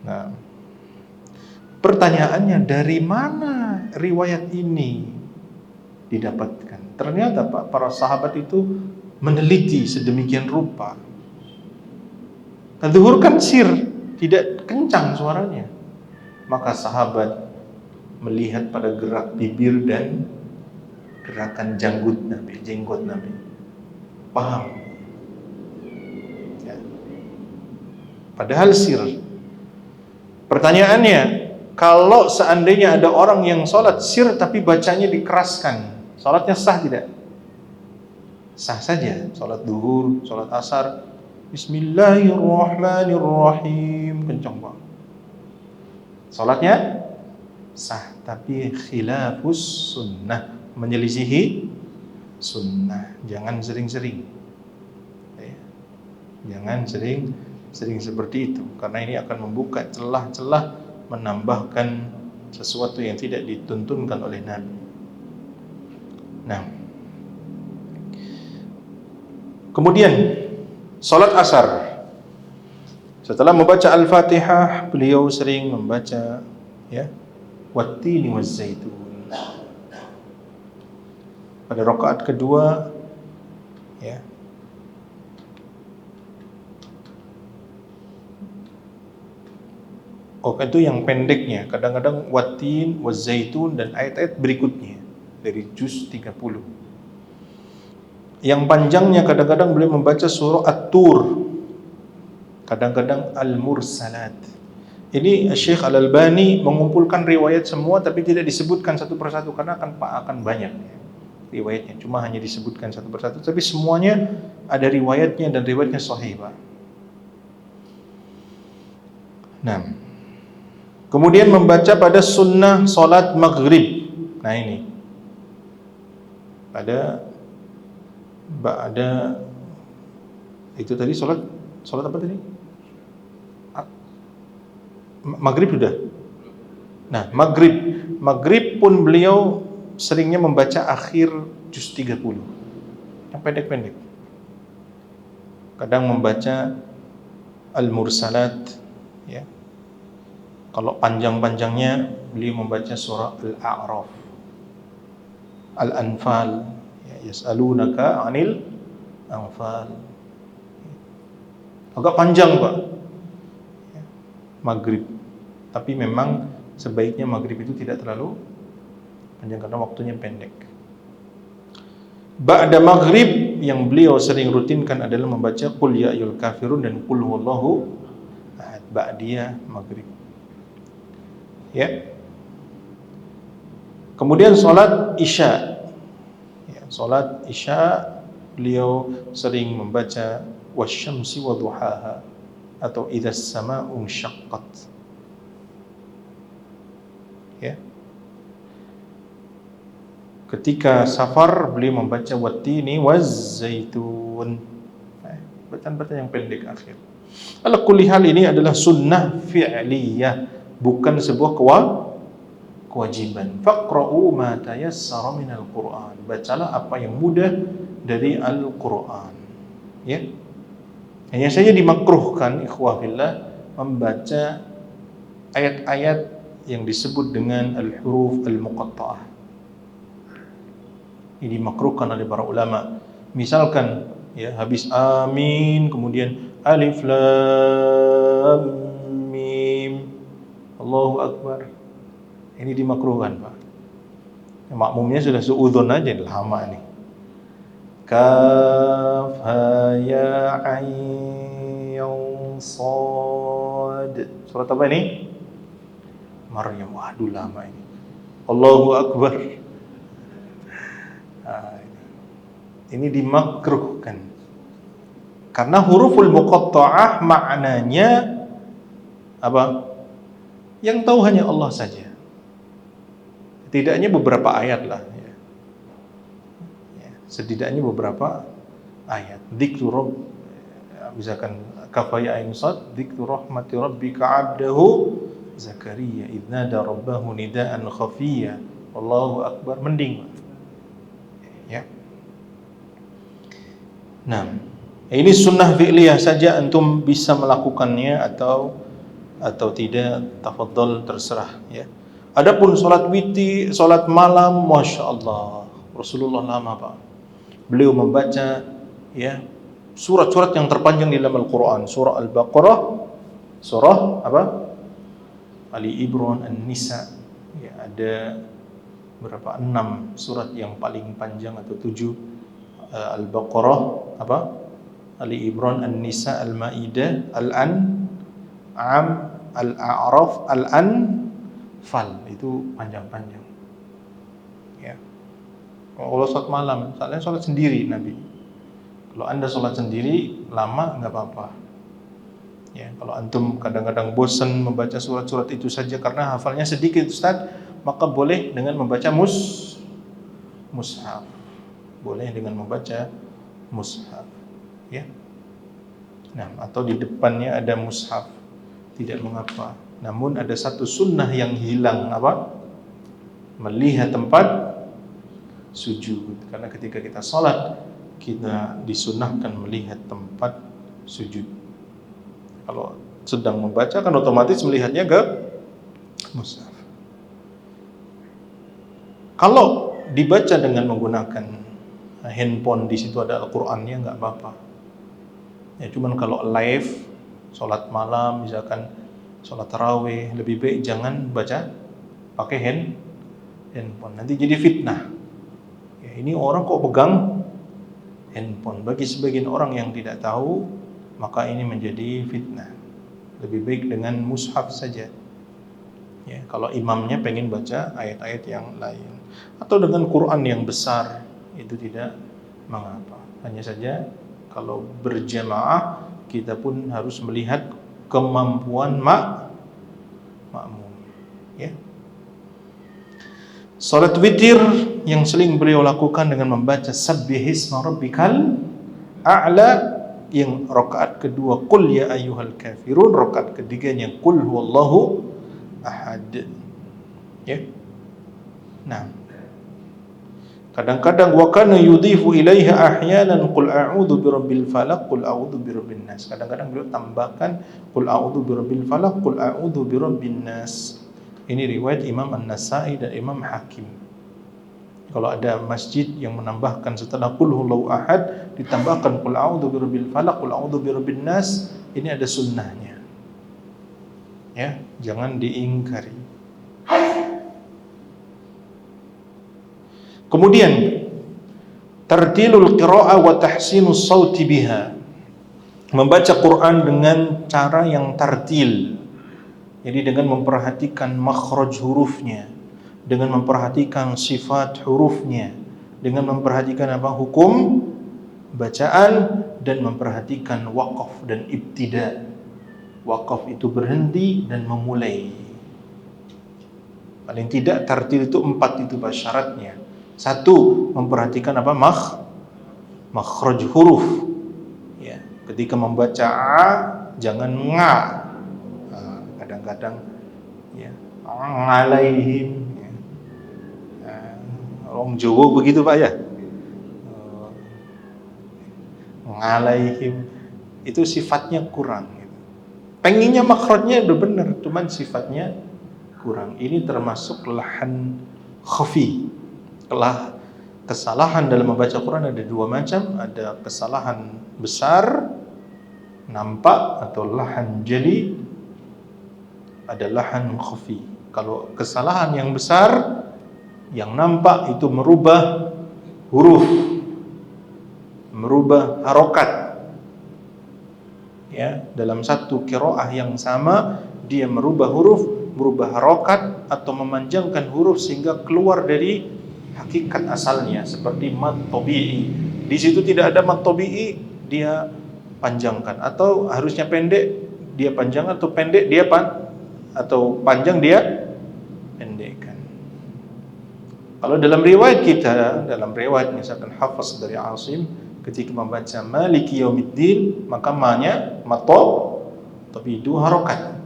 Nah, pertanyaannya dari mana riwayat ini didapatkan? Ternyata Pak, para sahabat itu meneliti sedemikian rupa. Zuhur kan sir, tidak kencang suaranya. Maka sahabat melihat pada gerak bibir dan gerakan jenggot Nabi. Paham? Ya. Padahal sir. Pertanyaannya, kalau seandainya ada orang yang sholat sir tapi bacanya dikeraskan, sholatnya sah tidak? Sah saja. Sholat duhur, sholat asar, Bismillahirrahmanirrahim, kencang Pak. Salatnya sah, tapi khilafus sunnah, menyelisihi sunnah. Jangan sering-sering. Ya. Jangan sering seperti itu, karena ini akan membuka celah-celah menambahkan sesuatu yang tidak dituntunkan oleh Nabi. Nah, kemudian salat asar. Setelah membaca Al-Fatihah, beliau sering membaca ya, wattini wazzaitun. Pada rakaat kedua ya, itu yang pendeknya. Kadang-kadang wattin wazzaitun dan ayat-ayat berikutnya dari juz 30. Yang panjangnya kadang-kadang beliau membaca surah At-Tur, kadang-kadang Al-Mursalat. Ini Syekh Al-Albani mengumpulkan riwayat semua, tapi tidak disebutkan satu persatu karena akan banyak ya, riwayatnya. Cuma hanya disebutkan satu persatu, tapi semuanya ada riwayatnya dan riwayatnya sahih, Pak. Nah, kemudian membaca pada sunnah salat maghrib. Nah ini ada itu tadi salat apa tadi? Maghrib sudah. Nah, maghrib pun beliau seringnya membaca akhir juz 30. Yang pendek-pendek. Kadang membaca Al-Mursalat ya. Kalau panjang-panjangnya beliau membaca surah Al-A'raf, Al-Anfal, ya, yas'alunaka 'anil anfal. Agak panjang, Pak. Ya, maghrib. Tapi memang sebaiknya maghrib itu tidak terlalu panjang karena waktunya pendek. Ba'da maghrib yang beliau sering rutinkan adalah membaca qul ya ayyuhal kafirun dan qul huwallahu ahad ba'diyah maghrib. Ya. Kemudian salat Isya. Ya, salat Isya beliau sering membaca wasyamsi wadhuhaha atau idzas samaa'u syaqqat. Ya. Ketika safar beliau membaca wattini wazzaitun. Bacaan-bacaan yang pendek akhir. Ala kulli hal ini adalah sunnah fi'liyah, bukan sebuah kewajiban. Faqra'u ma tayassara minal Qur'an. Bacalah apa yang mudah dari Al-Qur'an. Ya. Hanya saja dimakruhkan ikhwah fillah membaca ayat-ayat yang disebut dengan al-huruf al-muqatta'ah. Ini dimakruhkan oleh para ulama. Misalkan ya, habis amin kemudian alif lam mim Allahu akbar. Ini dimakruhkan, Pak. Makmumnya sudah suudzon aja, lama nih. Kaf ha ya ain sad. Surat apa ini? Maryam. Waduh, lama ini. Allahu akbar. Ini dimakruhkan karena huruful muqatta'ah maknanya apa? Yang tahu hanya Allah saja. Setidaknya beberapa ayat lah ya. Setidaknya beberapa ayat. Dzikru rabb, misalkan kafaya ain sad, dzikru rahmati rabbika 'abdahu Zakaria idz nada rabbahu nidaan khafiyya. Allahu akbar, mending. Ya. Nah, ini sunnah fi'liyah saja, antum bisa melakukannya atau tidak, tafadhol, terserah ya. Adapun salat witir, salat malam, Masya Allah, Rasulullah lama, Pak. Beliau membaca ya surat-surat yang terpanjang di dalam Al-Qur'an, surah Al-Baqarah, surah apa? Ali Imran, An-Nisa. Ya, ada berapa? 6 surat yang paling panjang atau 7. Al-Baqarah, apa? Ali Imran, An-Nisa, Al-Maidah, Al-An'am, Al-A'raf, Al-Anfal. Itu panjang-panjang. Ya. Kalau salat malam, misalnya salat sendiri Nabi. Kalau Anda salat sendiri lama enggak apa-apa. Ya, kalau antum kadang-kadang bosan membaca surat-surat itu saja karena hafalnya sedikit Ustaz, maka boleh dengan membaca mushaf. Boleh dengan membaca mushaf, ya. Nah, atau di depannya ada mushaf, tidak mengapa. Namun ada satu sunnah yang hilang, apa? Melihat tempat sujud. Karena ketika kita sholat, kita disunnahkan melihat tempat sujud. Kalau sedang membaca kan otomatis melihatnya ke mushaf. Kalau dibaca dengan menggunakan handphone, di situ ada Al-Qur'annya, nggak apa-apa. Ya, cuman kalau live sholat malam, misalkan sholat tarawih, lebih baik jangan baca pakai handphone. Nanti jadi fitnah. Ya, ini orang kok pegang handphone. Bagi sebagian orang yang tidak tahu, maka ini menjadi fitnah. Lebih baik dengan mushaf saja. Ya, kalau imamnya pengen baca ayat-ayat yang lain, atau dengan Quran yang besar, itu tidak mengapa. Hanya saja kalau berjamaah, kita pun harus melihat kemampuan makmum. Ya. Salat witir yang sering beliau lakukan dengan membaca Sabbihisma rabbikal a'la, yang rakaat kedua Qul ya ayyuhal kafirun, rakaat ketiganya Qul huwallahu ahad. Ya. Nah, kadang-kadang wa kana yudhifu ilaiha ahyanan Qul a'udzu birabbil falaq, Qul a'udzu birabbin nas. Kadang-kadang beliau tambahkan Qul a'udzu birabbil falaq, Qul a'udzu birabbin nas. Ini riwayat Imam An-Nasa'i dan Imam Hakim. Kalau ada masjid yang menambahkan setelah Qul huwallahu ahad ditambahkan Qul a'udzu birabbil falaq, Qul a'udzu birabbin nas, ini ada sunnahnya. Ya, jangan diingkari. Kemudian tartilul qira'ah wa tahsinus sauti biha. Membaca Quran dengan cara yang tartil. Jadi dengan memperhatikan makhraj hurufnya, dengan memperhatikan sifat hurufnya, dengan memperhatikan hukum bacaan, dan memperhatikan waqaf dan ibtida. Waqaf itu berhenti dan memulai. Paling tidak tartil itu 4 itu syaratnya. 1, memperhatikan makhraj huruf. Ya, ketika membaca a jangan nga. Kadang-kadang ya alaihim, ya. Orang Jawa begitu Pak ya. Alaihim itu sifatnya kurang gitu. Pengennya makhrajnya udah benar, cuman sifatnya kurang. Ini termasuk lahan khafi. Kesalahan dalam membaca Quran ada 2 macam, ada kesalahan besar nampak atau lahan jali, ada lahan khafi. Kalau kesalahan yang besar yang nampak itu merubah huruf, merubah harokat. Ya, dalam satu qiraah yang sama dia merubah huruf, merubah harokat atau memanjangkan huruf sehingga keluar dari hakikat asalnya, seperti mad tabi'i. Di situ tidak ada mad tabi'i, dia panjangkan, atau harusnya pendek dia panjang, atau pendek dia atau panjang dia pendekkan. Kalau dalam riwayat kita, dalam riwayat misalkan Hafs dari Asim, ketika membaca Maliki Yaumiddin, maka ma-nya tapi itu harokat.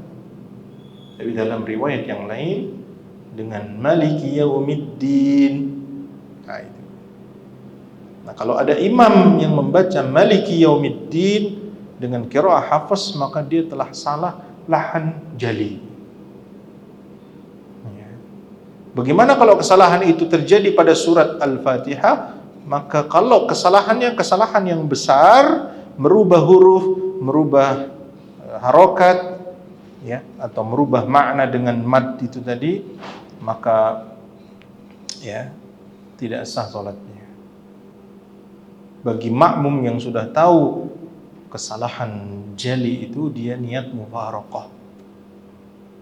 Tapi dalam riwayat yang lain dengan Maliki Yaumiddin. Nah itu. Nah kalau ada imam yang membaca Maliki Yaumiddin dengan qiraah Hafs, maka dia telah salah lahan jali. Bagaimana kalau kesalahan itu terjadi pada surat Al-Fatihah? Maka kalau kesalahannya kesalahan yang besar, merubah huruf, merubah harokat, ya, atau merubah makna dengan mad itu tadi, maka ya tidak sah salatnya. Bagi makmum yang sudah tahu kesalahan jali itu, dia niat mufaraqah,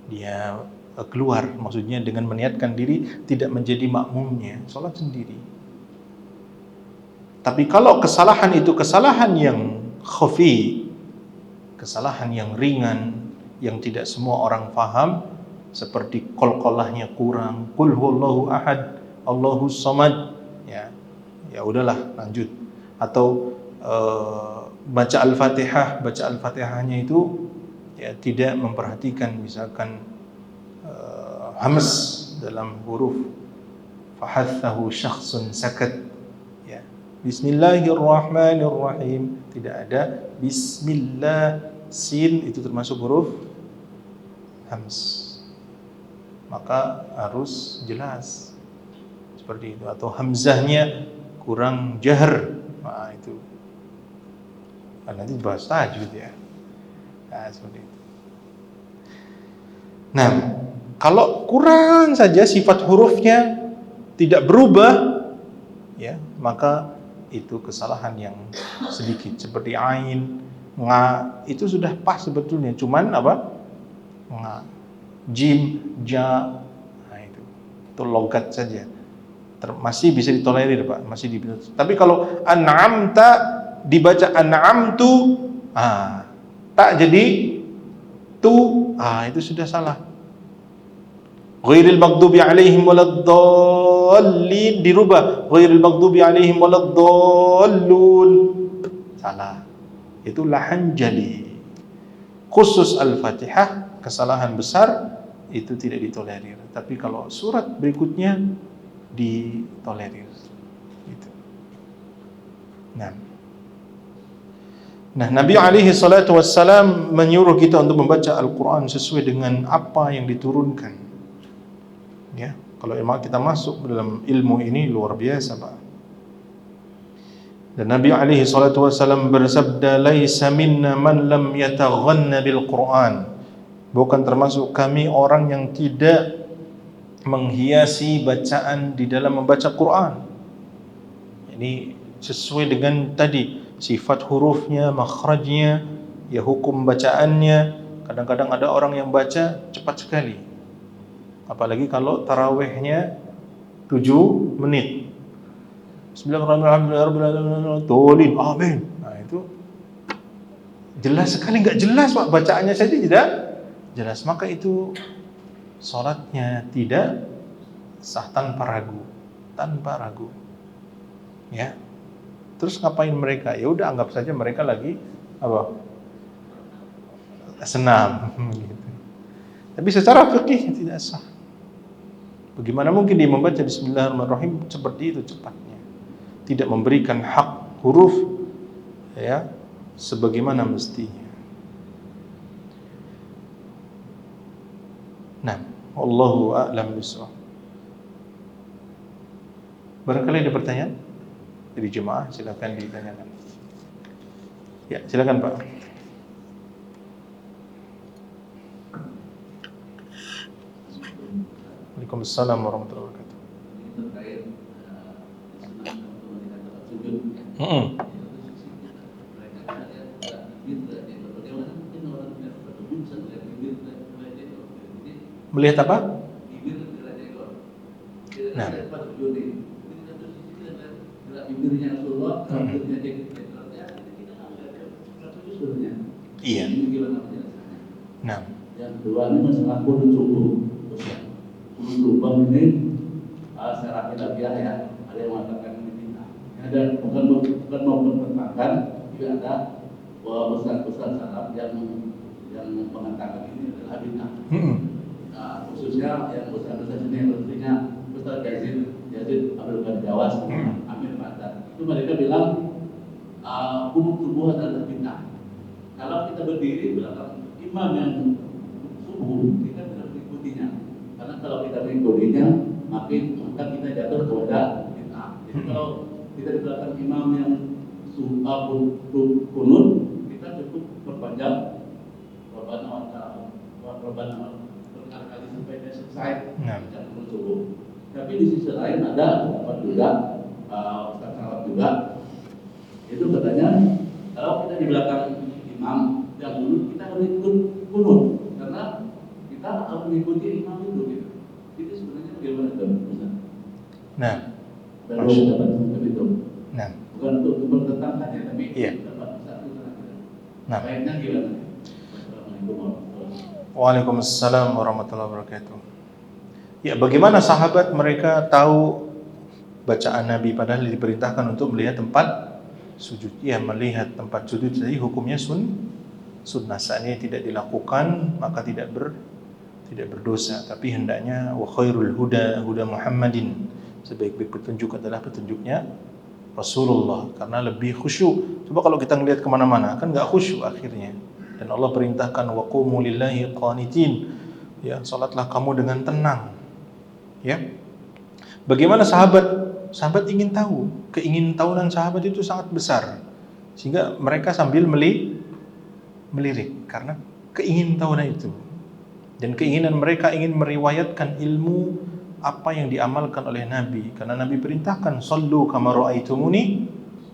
dia keluar, maksudnya dengan meniatkan diri tidak menjadi makmumnya, sholat sendiri. Tapi kalau kesalahan itu kesalahan yang khafi, kesalahan yang ringan yang tidak semua orang paham, seperti qalqalahnya kurang, qul huwallahu ahad, Allahus samad, ya udahlah lanjut. Atau baca Al-Fatihahnya itu ya tidak memperhatikan misalkan hams dalam huruf, fahathahu syakhsun sakat, ya Bismillahirrahmanirrahim, tidak ada bismillah, sin itu termasuk huruf hams, maka harus jelas seperti itu. Atau hamzahnya kurang jahr, nah itu nanti bahas tajwid ya. Nah, seperti itu. Nah, kalau kurang saja sifat hurufnya tidak berubah, ya, maka itu kesalahan yang sedikit. Seperti ain, nga, itu sudah pas sebetulnya, cuman apa? Nga, jim, ja, nah itu logat saja. Masih bisa ditolerir, Pak, masih bisa. Tapi kalau an'amta dibaca an'amtu, tak jadi tu, itu sudah salah. Ghairil maghdubi alaihim waladdallin dirubah ghairil maghdubi alaihim waladdallun, salah. Itu lahan jali. Khusus Al-Fatihah kesalahan besar itu tidak ditolerir. Tapi kalau surat berikutnya ditolerir. Gitu. Nah, Nabi alaihi salatu wassalam menyuruh kita untuk membaca Al-Quran sesuai dengan apa yang diturunkan. Ya, kalau memang kita masuk dalam ilmu ini luar biasa, Pak. Dan Nabi alaihi salatu wassalam bersabda, "Laisa minna man lam yataghanna bil Quran." Bukan termasuk kami orang yang tidak menghiasi bacaan di dalam membaca Quran. Ini sesuai dengan tadi sifat hurufnya, makhrajnya, ya hukum bacaannya. Kadang-kadang ada orang yang baca cepat sekali, apalagi kalau tarawihnya 7 menit. Bismillahirrahmanirrahim, amin. Nah itu jelas sekali, nggak jelas Pak, bacaannya saja tidak jelas, maka itu sholatnya tidak sah tanpa ragu, ya. Terus ngapain mereka? Ya udah, anggap saja mereka lagi apa? Senam gitu. Tapi secara fikih tidak sah. Bagaimana mungkin dia membaca Bismillahirrahmanirrahim seperti itu cepatnya, tidak memberikan hak huruf ya sebagaimana mestinya. Nah, wallahu a'lam bishawab. Barangkali ada pertanyaan dari jemaah, silakan ditanyakan. Ya, silakan Pak. Waalaikumsalam warahmatullahi wabarakatuh. Terkait sujud. Melihat apa? Nah, iya. Nah, yang kedua ini masalah kunut subuh. Kunut subuh ini secara ilmiah ya, ada yang mengatakan ini bid'ah. Ada bukan mau bertentangan, tapi ada ustaz-ustaz salaf yang mengatakan ini adalah bid'ah. Khususnya yang ustaz-ustaz ini, artinya Ustaz Yazid Abdul Qadir Jawas, Amir Fatar, itu mereka bilang kunut subuh adalah bid'ah. Kalau kita berdiri belakang imam yang subuh, kita tidak mengikutinya. Karena kalau kita mengikutinya, maka kita jatuh kepada bid'ah. Jadi kalau kita di belakang imam yang kunut, kita cukup perpanjang Rabbana berkali-kali sampai dia selesai baca kunut subuh. Tapi di sisi lain ada pendapat juga Ustaz Salaf juga, itu katanya kalau kita di belakang imam yang kunut, kita harus ikut kunut karena kita harus mengikuti imam itu gitu. Itu sebenarnya bagaimana Ustaz? Nah, itu. Nah, Bukan untuk bertentangan ya, tapi iya. dapat Ustaz itu. Nah, Baiknya gimana? Waalaikumsalam warahmatullahi wabarakatuh. Ya, bagaimana sahabat mereka tahu bacaan Nabi padahal diperintahkan untuk melihat tempat sujud? Ya, melihat tempat sujud jadi hukumnya sunnah. Seandainya tidak dilakukan maka tidak berdosa, tapi hendaknya wa khairul huda Muhammadin, sebaik-baik petunjuk adalah petunjuknya Rasulullah, karena lebih khusyuk. Coba kalau kita ngelihat kemana-mana kan nggak khusyuk akhirnya. Dan Allah perintahkan wa qumu lillahi qanitin, ya, salatlah kamu dengan tenang. Ya, bagaimana sahabat ingin tahu, keingintahuan sahabat itu sangat besar, sehingga mereka sambil melirik karena keingintahuan itu. Dan keinginan mereka ingin meriwayatkan ilmu apa yang diamalkan oleh Nabi, karena Nabi perintahkan sallu kama ra'aitumuni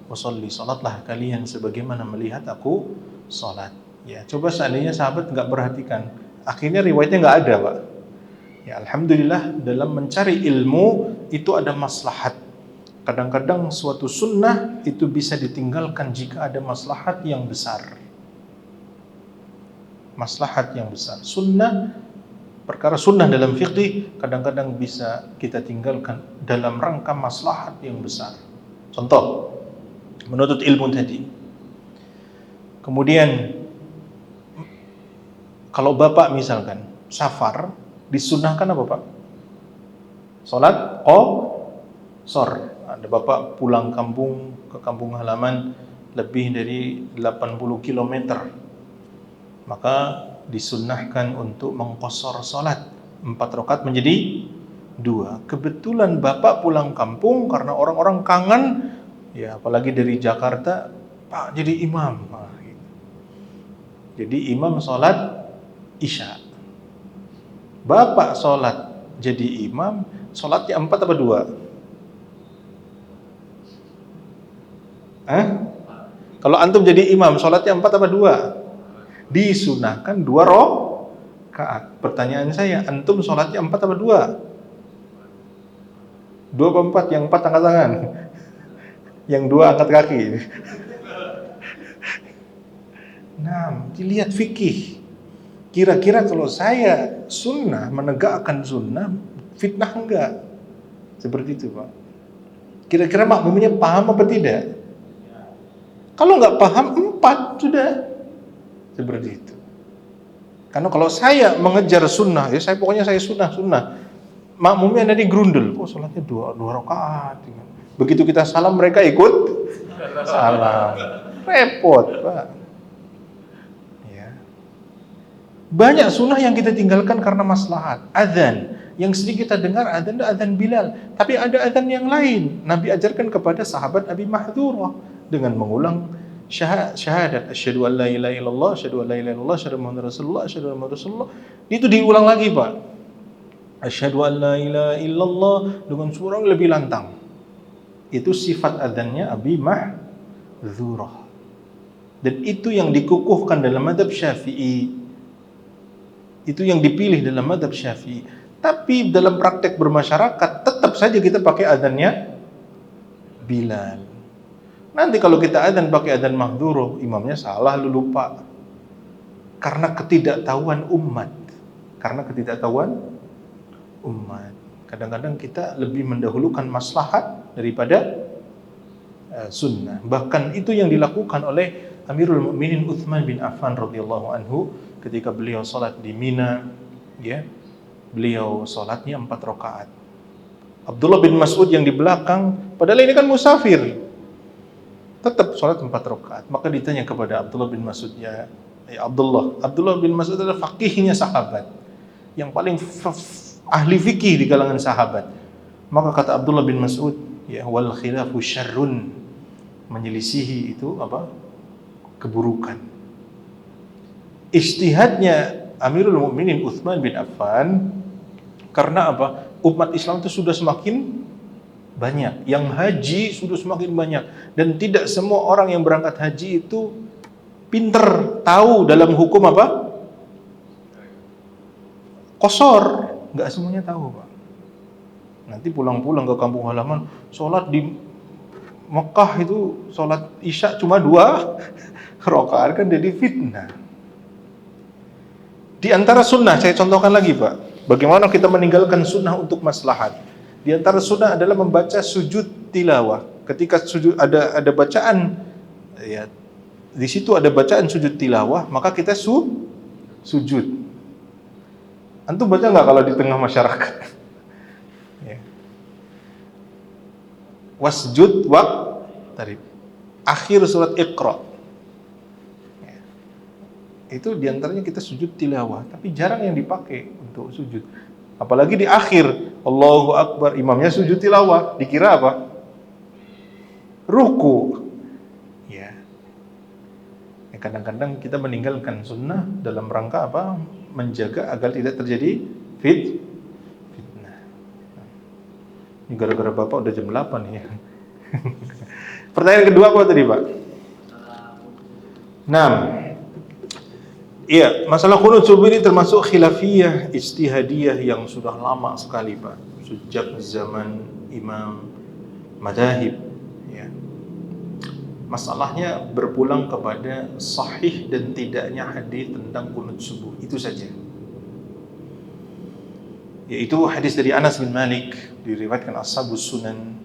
wasalli, salatlah kalian sebagaimana melihat aku salat. Ya, coba seandainya sahabat nggak perhatikan, akhirnya riwayatnya nggak ada, Pak. Ya, alhamdulillah dalam mencari ilmu itu ada maslahat. Kadang-kadang suatu sunnah itu bisa ditinggalkan jika ada maslahat yang besar. Maslahat yang besar. Perkara sunnah dalam fikih kadang-kadang bisa kita tinggalkan dalam rangka maslahat yang besar. Contoh, menuntut ilmu tadi. Kemudian kalau bapak misalkan safar, disunnahkan apa, Pak? Salat qashar. Ada bapak pulang kampung ke kampung halaman lebih dari 80 km, maka disunnahkan untuk mengqashar salat 4 rakaat menjadi 2. Kebetulan bapak pulang kampung karena orang-orang kangen, ya apalagi dari Jakarta, Pak jadi imam. Nah, gitu. Jadi imam salat Isya. Bapak sholat jadi imam, sholatnya 4 apa 2? Kalau antum jadi imam, sholatnya 4 apa 2? Disunahkan 2 rakaat. Pertanyaan saya, antum sholatnya 4 apa 2? 2 apa 4? Yang 4 angkat tangan, yang 2 angkat kaki. Nah, dilihat fikih. Kira-kira kalau saya sunnah, menegakkan sunnah, fitnah enggak? Seperti itu, Pak. Kira-kira makmumnya paham apa tidak? Kalau enggak paham, 4 sudah. Seperti itu. Karena kalau saya mengejar sunnah, ya pokoknya saya sunnah. Makmumnya ada di grundel, kok sholatnya 2 rakaat. Begitu kita salam, mereka ikut salam. Repot, Pak. Banyak sunnah yang kita tinggalkan karena maslahat. Adzan, yang sering kita dengar adzan Bilal, tapi ada adzan yang lain. Nabi ajarkan kepada sahabat Abi Mahdhurah dengan mengulang syahadat asyhadu an la ilaha illallah, asyhadu an la ilaha illallah, asyhadu anna muhammadar rasulullah, asyhadu anna muhammadar rasulullah. Itu diulang lagi, Pak. Asyhadu an la ilaha illallah dengan suara yang lebih lantang. Itu sifat adzannya Abi Mahdhurah. Dan itu yang dikukuhkan dalam mazhab Syafi'i. Itu yang dipilih dalam mazhab Syafi'i. Tapi dalam praktek bermasyarakat tetap saja kita pakai adzannya Bilal. Nanti kalau kita adzan pakai adzan Mahdhurah, imamnya salah, lu lupa. Karena ketidaktahuan umat. Kadang-kadang kita lebih mendahulukan maslahat daripada sunnah. Bahkan itu yang dilakukan oleh Amirul Mukminin Utsman bin Affan radhiyallahu anhu ketika beliau salat di Mina, ya. Beliau salatnya 4 rakaat. Abdullah bin Mas'ud yang di belakang, padahal ini kan musafir, tetap salat 4 rakaat. Maka ditanya kepada Abdullah bin Mas'ud, ya Abdullah bin Mas'ud adalah faqihnya sahabat, yang paling ahli fikih di kalangan sahabat. Maka kata Abdullah bin Mas'ud, ya wal khilafu syarrun, menyelisihi itu apa? Keburukan. Ijtihadnya Amirul Mukminin Utsman bin Affan karena apa? Umat Islam itu sudah semakin banyak, yang haji sudah semakin banyak, dan tidak semua orang yang berangkat haji itu pinter tahu dalam hukum apa? Qashar, nggak semuanya tahu, Pak. Nanti pulang-pulang ke kampung halaman, sholat di Mekah itu sholat Isya cuma 2 rakaat, kan jadi fitnah. Di antara sunnah, saya contohkan lagi Pak, bagaimana kita meninggalkan sunnah untuk maslahat. Di antara sunnah adalah membaca sujud tilawah. Ketika sujud ada bacaan, ya, di situ ada bacaan sujud tilawah, maka kita sujud. Antum baca nggak kalau di tengah masyarakat? Ya. Wasjud tadi akhir surat Iqra. Itu diantaranya kita sujud tilawah, tapi jarang yang dipakai untuk sujud. Apalagi di akhir, Allahu Akbar, imamnya sujud tilawah, dikira apa? Ruku. Ya. Kadang-kadang kita meninggalkan sunnah dalam rangka apa? Menjaga agar tidak terjadi fitnah. Ini gara-gara Bapak udah jam 8 ya. Pertanyaan kedua apa tadi Pak? 6. Iya, masalah qunut subuh ini termasuk khilafiyah, ijtihadiyah yang sudah lama sekali Pak. Sejak zaman imam madzhab, ya. Masalahnya berpulang kepada sahih dan tidaknya hadis tentang qunut subuh, itu saja. Yaitu hadis dari Anas bin Malik, diriwayatkan Ashabus Sunan.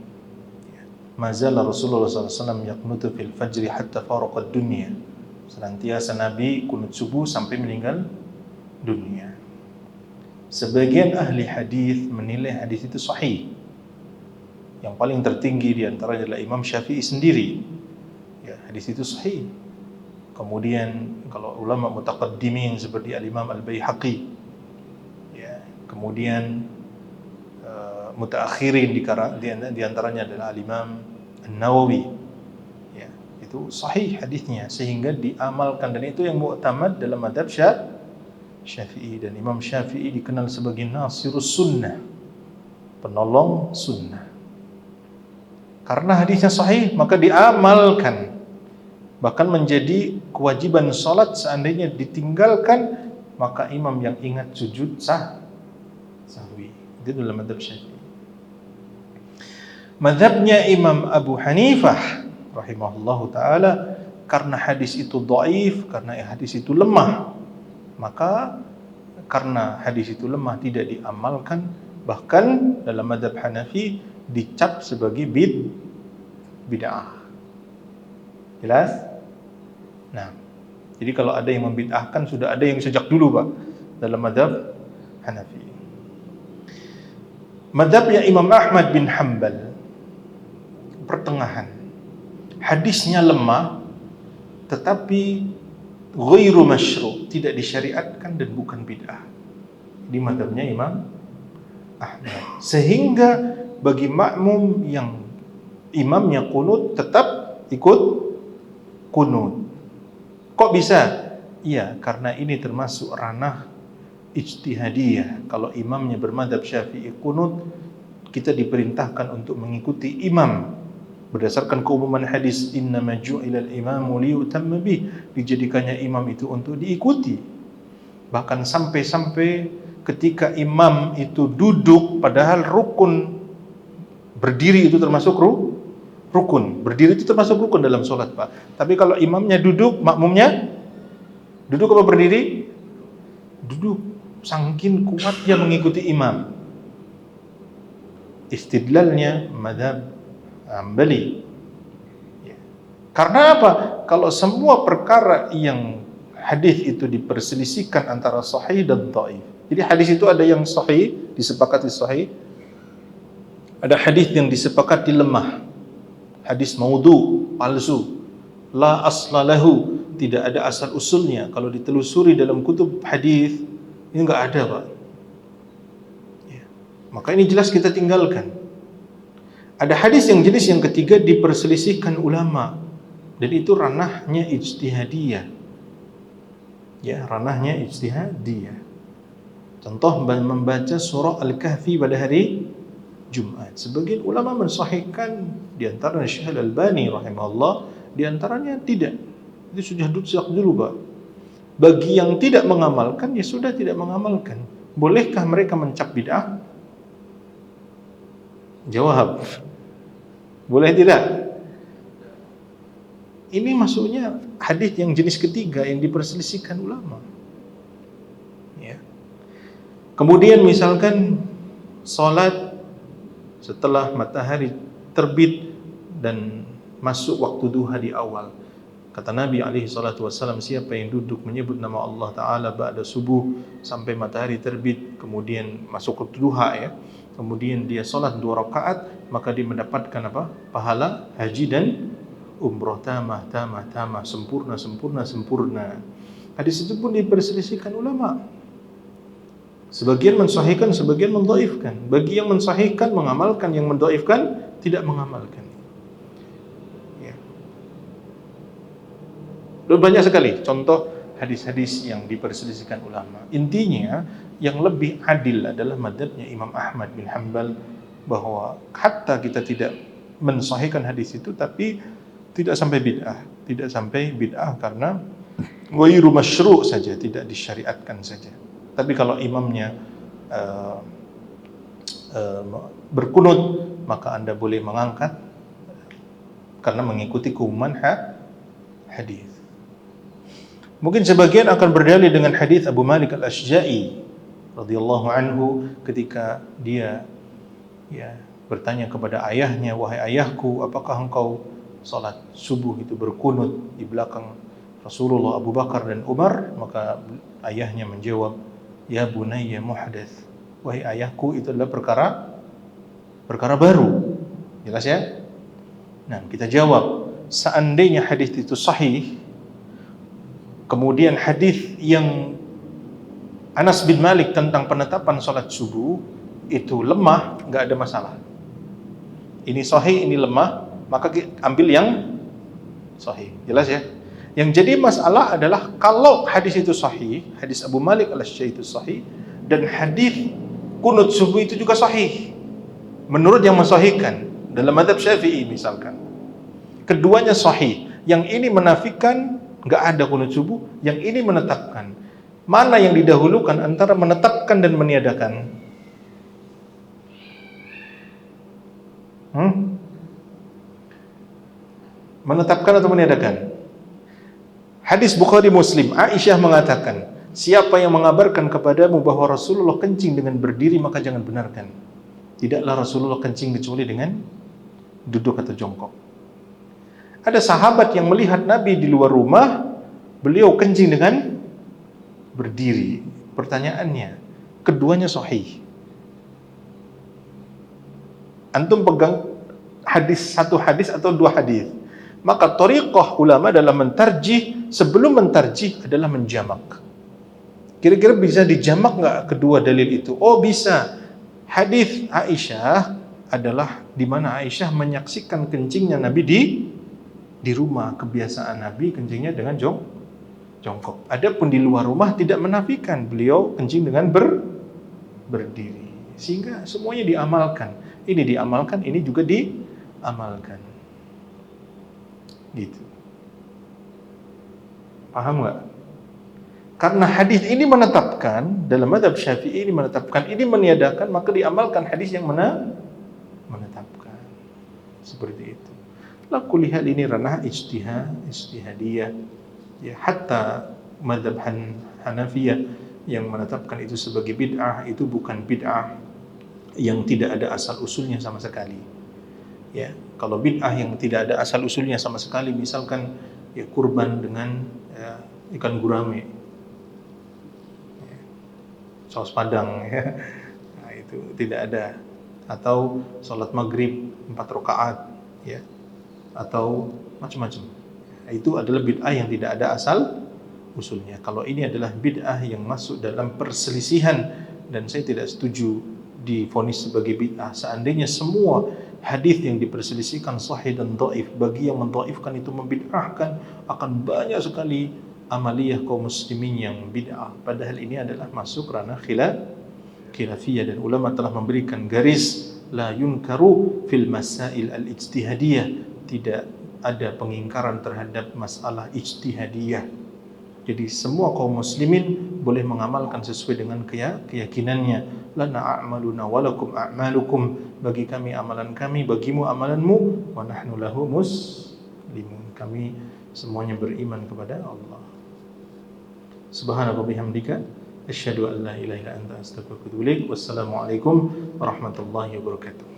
Mazala Rasulullah SAW yaqnutu fil fajri hatta faraqad dunya. Senantiasa Nabi kunut subuh sampai meninggal dunia. Sebagian ahli hadis menilai hadis itu sahih. Yang paling tertinggi di antaranya adalah Imam Syafi'i sendiri. Ya, hadis itu sahih. Kemudian kalau ulama mutaqaddimin seperti Al-Imam Al-Baihaqi, ya, kemudian mutaakhirin di antaranya adalah Al-Imam An-Nawawi. Itu sahih hadisnya sehingga diamalkan, dan itu yang mu'tamad dalam mazhab Syafi'i. Dan Imam Syafi'i dikenal sebagai nasirus sunnah, penolong sunnah. Karena hadisnya sahih maka diamalkan, bahkan menjadi kewajiban salat. Seandainya ditinggalkan maka imam yang ingat sujud sahwi. Itu dalam mazhab Syafi'i. Mazhabnya Imam Abu Hanifah rahimahullahu ta'ala, karena hadis itu dhaif, karena hadis itu lemah, maka karena hadis itu lemah tidak diamalkan. Bahkan dalam mazhab Hanafi dicap sebagai bid'ah. Jelas? Nah, jadi kalau ada yang membid'ahkan, sudah ada yang sejak dulu Pak dalam mazhab Hanafi. Mazhabnya Imam Ahmad bin Hanbal pertengahan. Hadisnya lemah, tetapi ghairu masyru', tidak disyariatkan dan bukan bid'ah. Di mazhabnya Imam Ahmad. Sehingga bagi makmum yang imamnya qunut tetap ikut qunut. Kok bisa? Iya, karena ini termasuk ranah ijtihadiyah. Kalau imamnya bermadzhab Syafi'i qunut, kita diperintahkan untuk mengikuti imam. Berdasarkan keumuman hadis, innama ju'ilal imamu liyutamma bih, dijadikannya imam itu untuk diikuti. Bahkan sampai-sampai ketika imam itu duduk, padahal rukun berdiri itu termasuk rukun. Berdiri itu termasuk rukun dalam sholat Pak. Tapi kalau imamnya duduk, makmumnya duduk apa berdiri? Duduk. Saking kuatnya mengikuti imam. Istidlalnya mazhab Hambali. Ya. Karena apa? Kalau semua perkara yang hadis itu diperselisihkan antara sahih dan dhaif. Jadi hadis itu ada yang sahih, disepakati sahih. Ada hadis yang disepakati lemah. Hadis maudhu, palsu. La asla lahu, tidak ada asal usulnya. Kalau ditelusuri dalam kutub hadis, ini enggak ada, Pak. Ya. Maka ini jelas kita tinggalkan. Ada hadis yang jenis yang ketiga diperselisihkan ulama, dan itu ranahnya ijtihadiyah. Ya, ranahnya ijtihadiyah. Contoh membaca surah Al-Kahfi pada hari Jumat. Sebagian ulama mensahihkan, di antaranya Syekh Al-Albani rahimahullah, di antaranya tidak. Itu sudah sejak dulu, Pak. Bagi yang tidak mengamalkan, ya sudah tidak mengamalkan. Bolehkah mereka mencap bid'ah? Jawab. Boleh tidak? Ini maksudnya hadis yang jenis ketiga yang diperselisihkan ulama. Kemudian misalkan sholat setelah matahari terbit dan masuk waktu duha di awal. Kata Nabi SAW, siapa yang duduk menyebut nama Allah Ta'ala ba'da subuh sampai matahari terbit, kemudian masuk waktu duha ya, kemudian dia sholat 2 rakaat, maka dia mendapatkan apa? Pahala haji dan umroh. Tamah, sempurna. Hadis itu pun diperselisihkan ulama. Sebagian mensahihkan, sebagian mendhaifkan. Bagi yang mensahihkan mengamalkan, yang mendhaifkan tidak mengamalkan. Ya. Dan banyak sekali contoh hadis-hadis yang diperselisihkan ulama. Intinya yang lebih adil adalah madzhabnya Imam Ahmad bin Hanbal, bahwa hatta kita tidak mensahihkan hadis itu tapi tidak sampai bid'ah karena ghairu masyru' saja, tidak disyariatkan saja. Tapi kalau imamnya berkunut, maka Anda boleh mengangkat karena mengikuti keumuman hadis. Mungkin sebagian akan berdalil dengan hadis Abu Malik Al-Ashja'i radhiyallahu anhu ketika dia bertanya kepada ayahnya, wahai ayahku, apakah engkau salat subuh itu berkunut di belakang Rasulullah, Abu Bakar dan Umar? Maka ayahnya menjawab, ya bunayya muhdats, wahai ayahku, itu adalah perkara baru. Jelas ya? Nah, kita jawab, seandainya hadis itu sahih, kemudian hadis yang Anas bin Malik tentang penetapan salat subuh itu lemah, enggak ada masalah. Ini sahih, ini lemah, maka ambil yang sahih. Jelas ya? Yang jadi masalah adalah kalau hadis itu sahih, hadis Abu Malik Al-Ashja'i itu sahih, dan hadis kunut subuh itu juga sahih menurut yang mensahihkan dalam mazhab Syafi'i misalkan. Keduanya sahih. Yang ini menafikan enggak ada kunut subuh, yang ini menetapkan. Mana yang didahulukan antara menetapkan dan meniadakan? Menetapkan atau meniadakan? Hadis Bukhari Muslim, Aisyah mengatakan, siapa yang mengabarkan kepadamu bahwa Rasulullah kencing dengan berdiri, maka jangan benarkan. Tidaklah Rasulullah kencing kecuali dengan duduk atau jongkok. Ada sahabat yang melihat Nabi di luar rumah, beliau kencing dengan berdiri. Pertanyaannya, keduanya sahih. Antum pegang satu hadis atau 2 hadis? Maka thariqah ulama dalam mentarjih, sebelum mentarjih adalah menjamak. Kira-kira bisa dijamak nggak kedua dalil itu? Oh bisa. Hadis Aisyah adalah di mana Aisyah menyaksikan kencingnya Nabi di rumah. Kebiasaan Nabi kencingnya dengan jongkok. Adapun di luar rumah tidak menafikan, beliau kencing dengan berdiri. Sehingga semuanya diamalkan. Ini diamalkan, ini juga diamalkan. Gitu. Paham nggak? Karena hadis ini menetapkan, dalam mazhab Syafi'i ini menetapkan, ini meniadakan, maka diamalkan hadis yang menetapkan. Seperti itu. La kulli hal ini ranah ijtihadiyah. Ya, hatta mazhab Hanafiyah yang menetapkan itu sebagai bid'ah, itu bukan bid'ah yang tidak ada asal usulnya sama sekali. Ya, kalau bid'ah yang tidak ada asal usulnya sama sekali, misalkan ya kurban dengan ikan gurame, saus padang, ya. Nah, itu tidak ada. Atau salat maghrib 4 rakaat, ya, atau macam-macam. Nah, itu adalah bid'ah yang tidak ada asal usulnya. Kalau ini adalah bid'ah yang masuk dalam perselisihan, dan saya tidak setuju divonis sebagai bid'ah. Seandainya semua hadis yang diperselisihkan sahih dan dhaif, bagi yang mendhaifkan itu membid'ahkan, akan banyak sekali amaliyah kaum muslimin yang bid'ah. Padahal ini adalah masuk ranah khilafiyah, dan ulama telah memberikan garis la yunkaru fil masail al-ijtihadiyah. Tidak ada pengingkaran terhadap masalah ijtihadiyah. Jadi semua kaum muslimin boleh mengamalkan sesuai dengan keyakinannya. Lana a'maluna walakum a'malukum, bagi kami amalan kami, bagimu amalanmu, wa nahnu lahu muslimun, kami semuanya beriman kepada Allah. Subhanallah bihamdika Asyhadu an la ilaha illa anta astaghfiruka wa atubu ilaik. Wassalamualaikum warahmatullahi wabarakatuh.